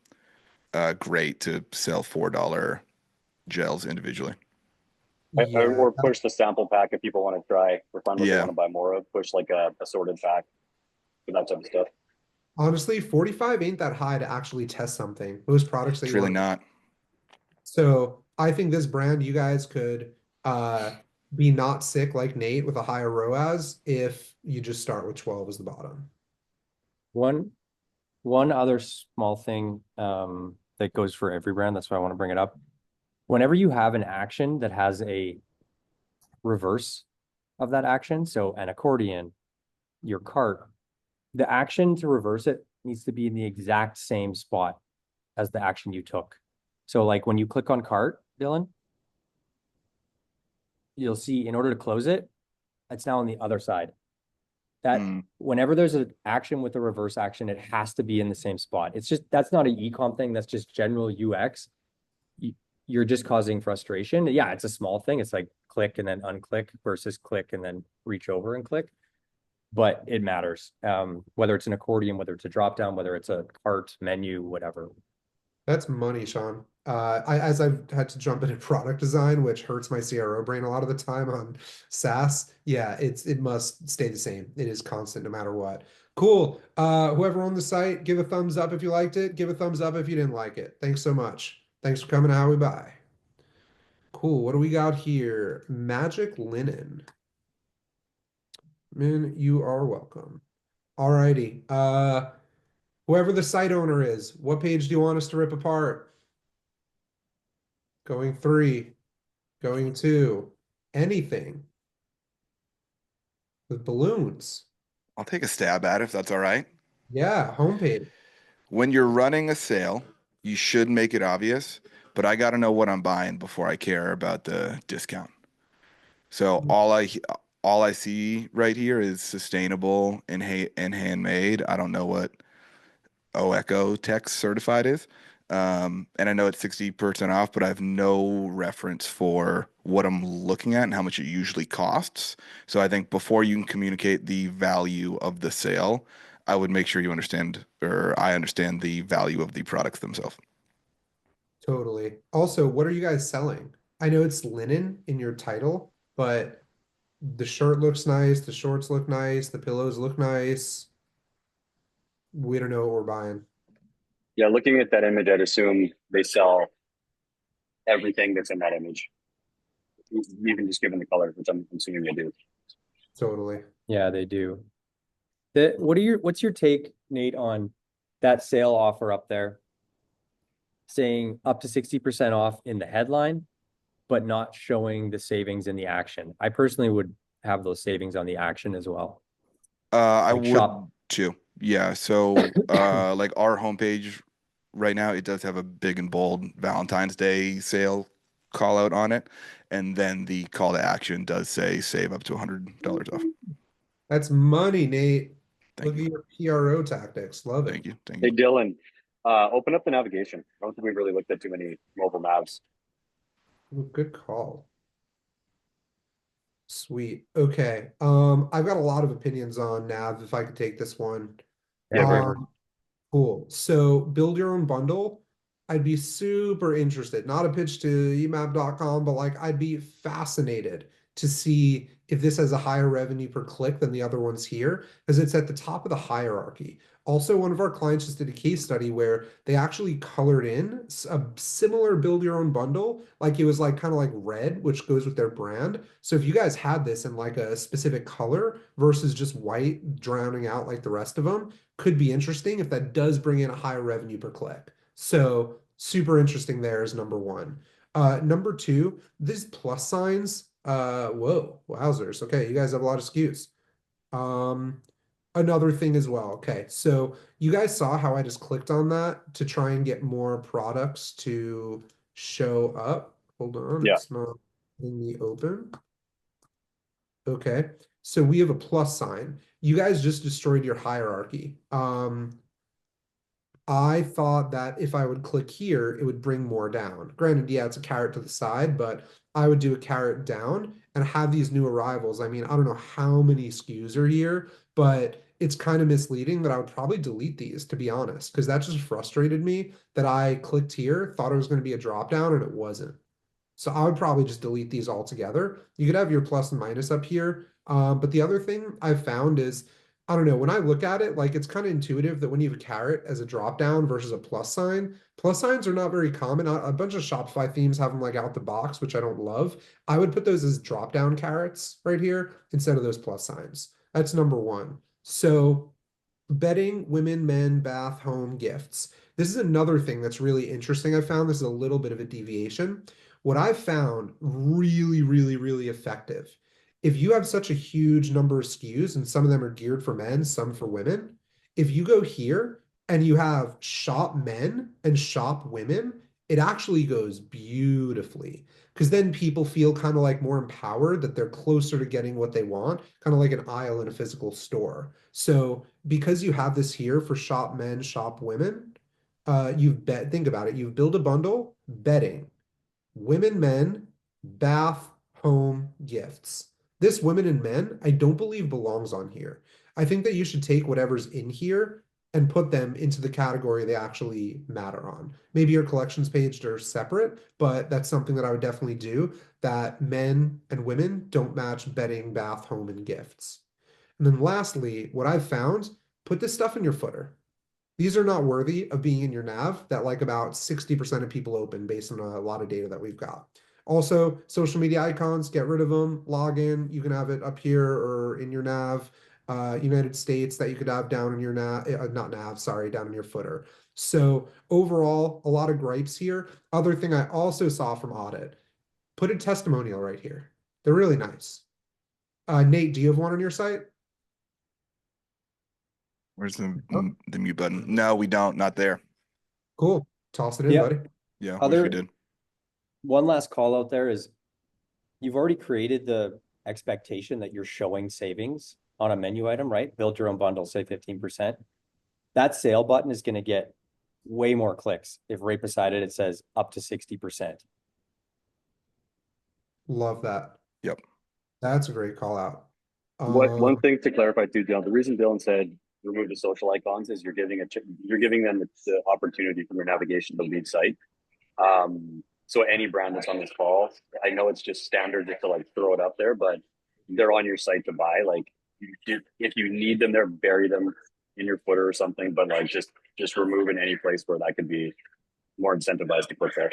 great to sell $4 gels individually. yeah. Or push the sample pack if people want to try or find what they Yeah, want to buy more of. Push like a sorted pack for that type of stuff. Honestly, 45 ain't that high to actually test something. Most products that it's you really want to. not. So I think this brand, you guys could be not sick like Nate with a higher ROAS if you just start with 12 as the bottom. One One other small thing that goes for every brand, that's why I want to bring it up. Whenever you have an action that has a reverse of that action, so an accordion, your cart, the action to reverse it needs to be in the exact same spot as the action you took. So like when you click on cart, Dylan, you'll see in order to close it, it's now on the other side. That Mm. whenever there's an action with a reverse action, it has to be in the same spot. It's just, that's not an ecom thing. That's just general UX. You're just causing frustration. Yeah, it's a small thing. It's like click and then unclick versus click and then reach over and click. But it matters. Whether it's an accordion, whether it's a drop down, whether it's a cart menu, whatever. That's money, Sean. As I've had to jump into product design, which hurts my CRO brain a lot of the time on SaaS. Yeah, it must stay the same. It is constant no matter what. Cool. Whoever owned the site, give a thumbs up if you liked it. Give a thumbs up if you didn't like it. Thanks so much. Thanks for coming to How We Buy. Cool. What do we got here? Magic linen. Man, you are welcome. Alrighty. Whoever the site owner is, what page do you want us to rip apart? Going 3, going 2, anything with balloons. I'll take a stab at it if that's all right. Yeah, homepage. When you're running a sale, you should make it obvious, but I got to know what I'm buying before I care about the discount. So all I see right here is sustainable and handmade. I don't know what OECO Tech certified is. And I know it's 60% off, but I have no reference for what I'm looking at and how much it usually costs. So I think before you can communicate the value of the sale, I would make sure you understand, or I understand the value of the products themselves. Totally. Also, what are you guys selling? I know it's linen in your title, but the shirt looks nice, the shorts look nice, the pillows look nice. We don't know what we're buying. Yeah, looking at that image, I'd assume they sell everything that's in that image, even just given the color, which I'm assuming they do. Totally. Yeah, they do. What's your take, Nate, on that sale offer up there saying up to 60% off in the headline, but not showing the savings in the action? I personally would have those savings on the action as well. I Like would shop. too. Yeah. So, like our homepage right now, it does have a big and bold Valentine's Day sale call out on it. And then the call to action does say save up to $100 off. That's money, Nate. Thank Look at you. your PRO tactics. Love it. Thank you. Thank Hey, you. Dylan, open up the navigation. I don't think we've really looked at too many mobile navs. Ooh, good call. Sweet. Okay. I've got a lot of opinions on Nav if I could take this one. Yeah, go for it. Cool. So build your own bundle. I'd be super interested. Not a pitch to emap.com, but like I'd be fascinated to see if this has a higher revenue per click than the other ones here, because it's at the top of the hierarchy. Also, one of our clients just did a case study where they actually colored in a similar build your own bundle, like it was like kind of like red, which goes with their brand. So if you guys had this in like a specific color versus just white drowning out like the rest of them, could be interesting if that does bring in a higher revenue per click. So super interesting there is number one. Number two, these plus signs. Whoa, wowzers. Okay, you guys have a lot of SKUs. Um, Another thing as well. Okay, so you guys saw how I just clicked on that to try and get more products to show up. Hold on, Yeah. it's not in the open. Okay, so we have a plus sign. You guys just destroyed your hierarchy. I thought that if I would click here, it would bring more down. Granted, yeah, it's a carrot to the side, but I would do a carrot down and have these new arrivals. I mean, I don't know how many SKUs are here, but it's kind of misleading that I would probably delete these, to be honest, because that just frustrated me that I clicked here, thought it was going to be a drop down, and it wasn't. So I would probably just delete these altogether. You could have your plus and minus up here. But the other thing I've found is, I don't know, when I look at it, like it's kind of intuitive that when you have a carrot as a drop down versus a plus signs are not very common. A bunch of Shopify themes have them like out the box, which I don't love. I would put those as drop down carrots right here instead of those plus signs. That's number one. So bedding, women, men, bath, home, gifts. This is another thing that's really interesting. I found this is a little bit of a deviation. What I've found really, really, really effective. If you have such a huge number of SKUs and some of them are geared for men, some for women, if you go here and you have shop men and shop women, it actually goes beautifully because then people feel kind of like more empowered that they're closer to getting what they want, kind of like an aisle in a physical store. So because you have this here for shop men, shop women, think about it, you've built a bundle, bedding, women, men, bath, home, gifts. This women and men, I don't believe belongs on here. I think that you should take whatever's in here and put them into the category they actually matter on. Maybe your collections page are separate, but that's something that I would definitely do, that men and women don't match bedding, bath, home, and gifts. And then lastly, what I've found, put this stuff in your footer. These are not worthy of being in your nav that like about 60% of people open based on a lot of data that we've got. Also, social media icons, get rid of them, log in. You can have it up here or in your nav. United States that you could have down in your nav, not nav, sorry, down in your footer. So overall, a lot of gripes here. Other thing I also saw from Audit, put a testimonial right here. They're really nice. Nate, do you have one on your site? Where's the mute button? No, we don't. Not there. Cool. Toss it in, Yeah. buddy. Yeah, wish we Other did. one last call out there is you've already created the expectation that you're showing savings on a menu item, right? Build your own bundle, say 15%. That sale button is going to get way more clicks if right beside it says up to 60%. Love that. Yep. That's a great call out. One thing to clarify too, Dylan, the reason Dylan said remove the social icons is you're giving them the opportunity from your navigation to lead site. So any brand that's on this call, I know it's just standard just to like throw it up there, but they're on your site to buy. Like if you need them there, bury them in your footer or something, but like just remove in any place where that could be more incentivized to put there.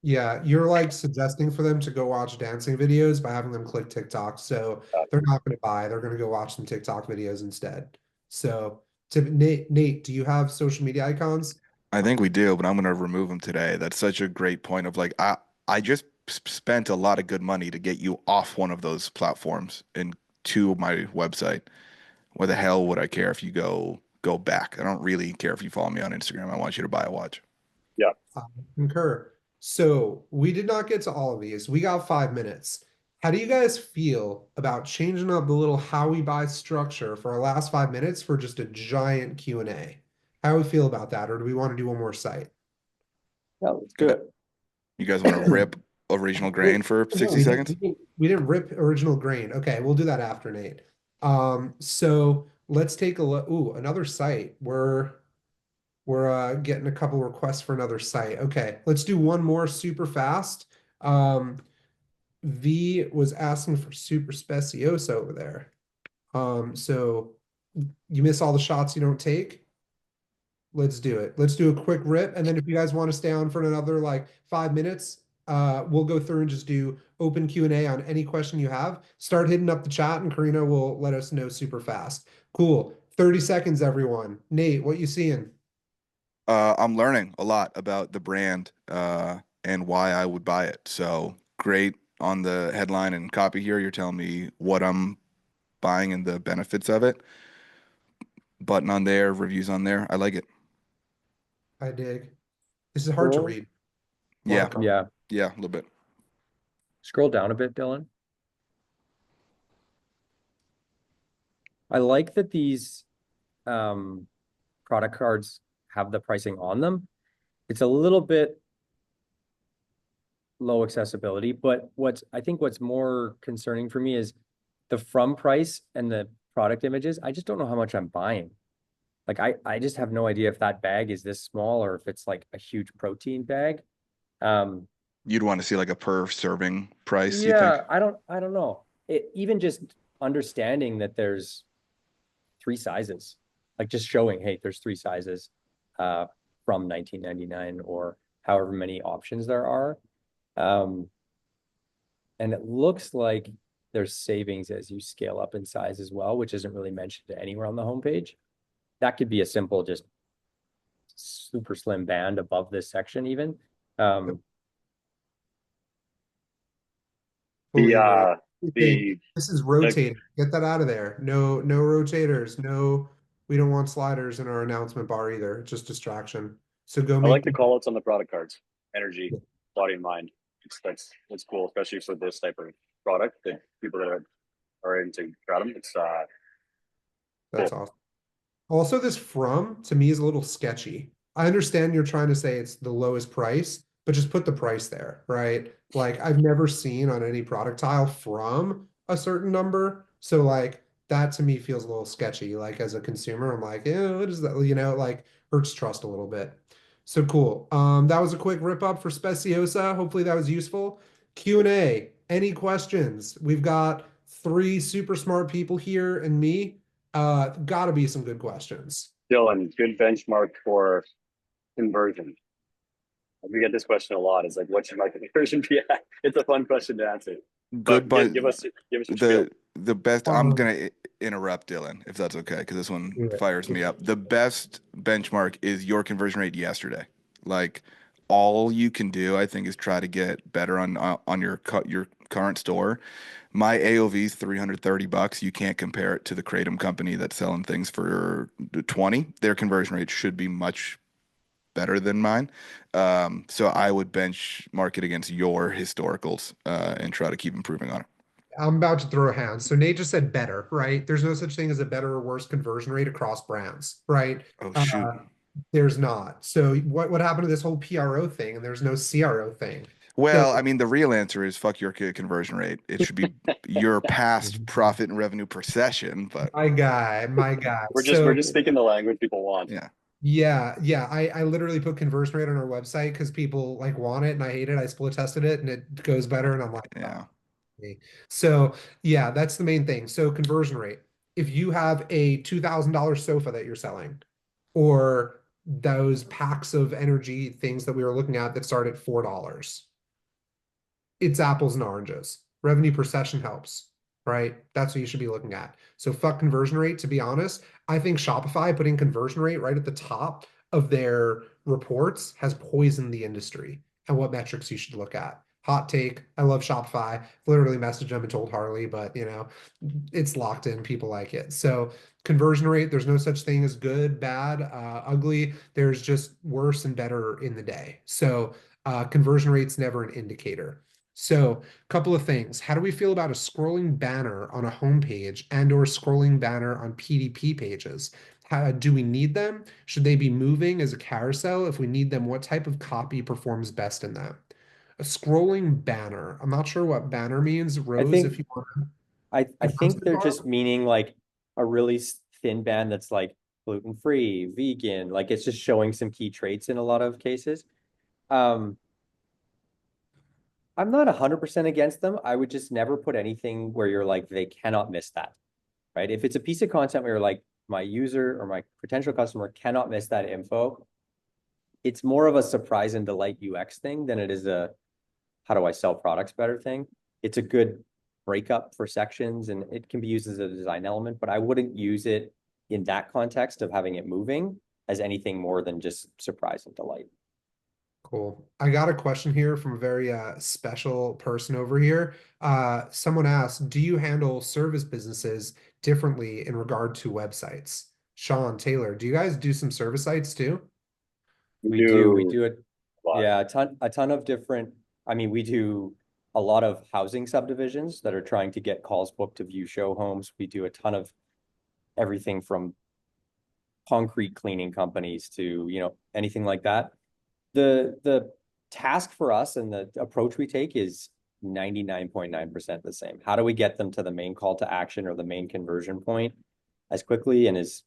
Yeah, you're like suggesting for them to go watch dancing videos by having them click TikTok. So Uh, they're not going to buy, they're going to go watch some TikTok videos instead. So Nate, do you have social media icons? I think we do, but I'm gonna remove them today. That's such a great point of like I just spent a lot of good money to get you off one of those platforms and to my website. Why the hell would I care if you go back? I don't really care if you follow me on Instagram. I want you to buy a watch. yeah. I concur. So we did not get to all of these. We got 5 minutes. How do you guys feel about changing up the little how we buy structure for our last 5 minutes for just a giant Q&A? How do we feel about that? Or do we want to do one more site? Yeah, let's do it. You guys want to rip original grain for No, 60 seconds? we didn't rip original grain. Okay, we'll do that after Nate. So let's take a look. Ooh, another site. We're getting a couple requests for another site. Okay, let's do one more super fast. V was asking for super speciosa over there. So you miss all the shots you don't take. Let's do it. Let's do a quick rip, and then if you guys want to stay on for another like 5 minutes, we'll go through and just do open Q&A on any question you have. Start hitting up the chat, and Karina will let us know super fast. Cool. 30 seconds, everyone. Nate, what you seeing? I'm learning a lot about the brand and why I would buy it. So great on the headline and copy here. You're telling me what I'm buying and the benefits of it. Button on there, reviews on there. I like it. I dig. This is hard to Scroll. read. Yeah, Yeah. yeah, a little bit. Scroll down a bit, Dylan. I like that these product cards have the pricing on them. It's a little bit low accessibility, but I think what's more concerning for me is the from price and the product images. I just don't know how much I'm buying. Like I just have no idea if that bag is this small or if it's like a huge protein bag. You'd want to see like a per serving price, you think? Yeah, I don't know. Even just understanding that there's three sizes, like just showing, hey, there's three sizes from 1999 or however many options there are. And it looks like there's savings as you scale up in size as well, which isn't really mentioned anywhere on the homepage. That could be a simple, just super slim band above this section even. The This is rotating. Get that out of there. No, no rotators. No, we don't want sliders in our announcement bar either. It's just distraction. So go I like make the call outs on the product cards. Energy, body and mind. That's cool, especially for this type of product that people that are into kratom. It's that's cool. awesome. Also, this from to me is a little sketchy. I understand you're trying to say it's the lowest price, but just put the price there, right? Like I've never seen on any product tile from a certain number. So like that to me feels a little sketchy. Like as a consumer, I'm like, what is that? Like hurts trust a little bit. So cool. That was a quick rip up for Speciosa. Hopefully that was useful. Q&A. Any questions? We've got three super smart people here and me. Gotta be some good questions. Dylan, good benchmark for conversion. We get this question a lot. It's like, what should my conversion be at? It's a fun question to answer. Good, But but give us your spiel. the best. I'm Um, gonna interrupt Dylan if that's okay, because this one do it. fires me up. The best benchmark is your conversion rate yesterday. Like all you can do, I think, is try to get better on your current store. My AOV is $330. You can't compare it to the Kratom company that's selling things for 20. Their conversion rate should be much better than mine. So I would benchmark it against your historicals and try to keep improving on it. I'm about to throw a hand. So Nate just said better, right? There's no such thing as a better or worse conversion rate across brands, right? Oh Uh, shoot. there's not. So what happened to this whole PRO thing? And there's no CRO thing. So Well, I mean, the real answer is fuck your conversion rate. It should be your past profit and revenue per session, but my guy. We're So just speaking the language people want. yeah, yeah. I literally put conversion rate on our website because people like want it and I hate it. I split tested it and it goes better. And I'm like, oh. yeah. Me. So yeah, that's the main thing. So conversion rate. If you have a $2,000 sofa that you're selling, or those packs of energy things that we were looking at that start at $4, it's apples and oranges. Revenue per session helps, right? That's what you should be looking at. So fuck conversion rate, to be honest. I think Shopify putting conversion rate right at the top of their reports has poisoned the industry and what metrics you should look at. Hot take. I love Shopify. Literally messaged them and told Harley, but it's locked in. People like it. So conversion rate, there's no such thing as good, bad, ugly. There's just worse and better in the day. So conversion rate's never an indicator. So, a couple of things. How do we feel about a scrolling banner on a homepage and or scrolling banner on PDP pages? Do we need them? Should they be moving as a carousel? If we need them, what type of copy performs best in that? A scrolling banner. I'm not sure what banner means. I Rose, if think you want I to announce think it, they're Bob. just meaning like a really thin band that's like gluten free, vegan. Like it's just showing some key traits in a lot of cases. Um, I'm not 100% against them. I would just never put anything where you're like they cannot miss that, right? If it's a piece of content where you're like my user or my potential customer cannot miss that info, it's more of a surprise and delight UX thing than it is a how do I sell products better thing. It's a good breakup for sections and it can be used as a design element, but I wouldn't use it in that context of having it moving as anything more than just surprise and delight. Cool. I got a question here from a very special person over here. Someone asked, do you handle service businesses differently in regard to websites? Sean, Taylor, do you guys do some service sites too? We do, we Do do it. a lot. Yeah, a ton of different, I mean, we do a lot of housing subdivisions that are trying to get calls booked to view show homes. We do a ton of everything from concrete cleaning companies to, anything like that. The task for us and the approach we take is 99.9% the same. How do we get them to the main call to action or the main conversion point as quickly and as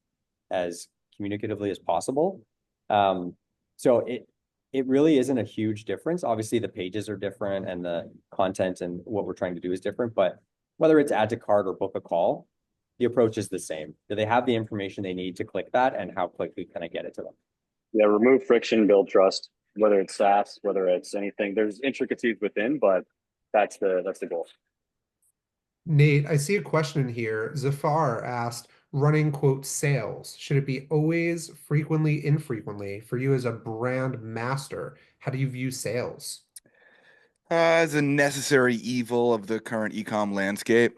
communicatively as possible? So it really isn't a huge difference. Obviously, the pages are different and the content and what we're trying to do is different, but whether it's add to cart or book a call, the approach is the same. Do they have the information they need to click that, and how quickly can I get it to them? Yeah, remove friction, build trust. Whether it's SaaS, whether it's anything, there's intricacies within, but that's the goal. Nate, I see a question in here. Zafar asked, running quote sales, should it be always, frequently, infrequently for you as a brand master? How do you view sales? As a necessary evil of the current e-com landscape.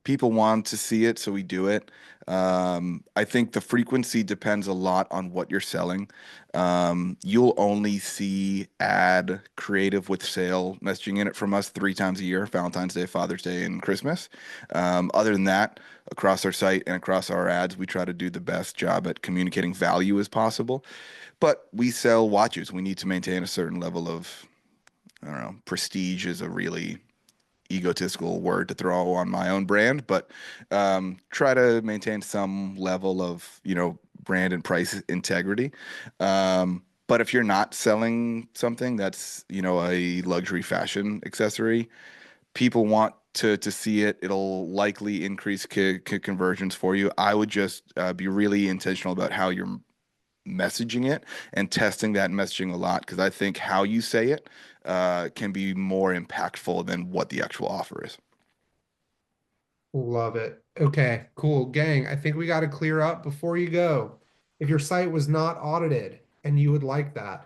people want to see it, so we do it. I think the frequency depends a lot on what you're selling. You'll only see ad creative with sale messaging in it from us 3 times a year: Valentine's Day, Father's Day, and Christmas. Other than that, across our site and across our ads, we try to do the best job at communicating value as possible. But we sell watches. We need to maintain a certain level of, I don't know, prestige is a really egotistical word to throw on my own brand, but try to maintain some level of, brand and price integrity. But if you're not selling something that's, a luxury fashion accessory, people want to see it. It'll likely increase conversions for you. I would just be really intentional about how you're messaging it and testing that messaging a lot, because I think how you say it can be more impactful than what the actual offer is. Love it. Okay, cool. Gang, I think we got to clear up before you go. If your site was not audited and you would like that,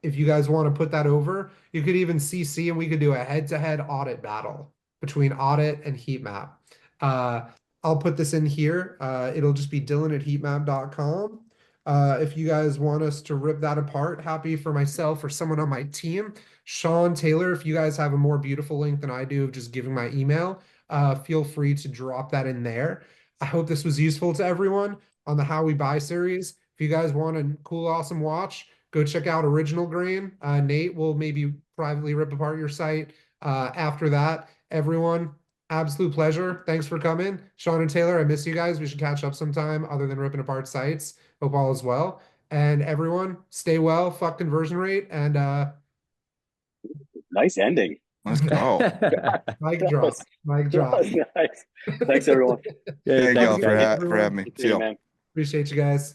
if you guys want to put that over, you could even CC and we could do a head-to-head audit battle between audit and heat map. Uh, I'll put this in here. It'll just be Dylan at heatmap.com. If you guys want us to rip that apart, happy for myself or someone on my team. Sean Taylor, if you guys have a more beautiful link than I do of just giving my email, feel free to drop that in there. I hope this was useful to everyone on the How We Buy series. If you guys want a cool, awesome watch, go check out Original Grain. Nate will maybe privately rip apart your site. After that, everyone, absolute pleasure. Thanks for coming. Sean and Taylor, I miss you guys. We should catch up sometime other than ripping apart sites. Hope all is well. And everyone, stay well, fuck conversion rate, and Nice ending. Let's go. mic That drop. was, Mic that drop. was nice. Thanks, everyone. Yeah, Thank Have a y'all thanks, good for night, guys. ha for everyone. having me. See See you, y'all. man. Appreciate you guys.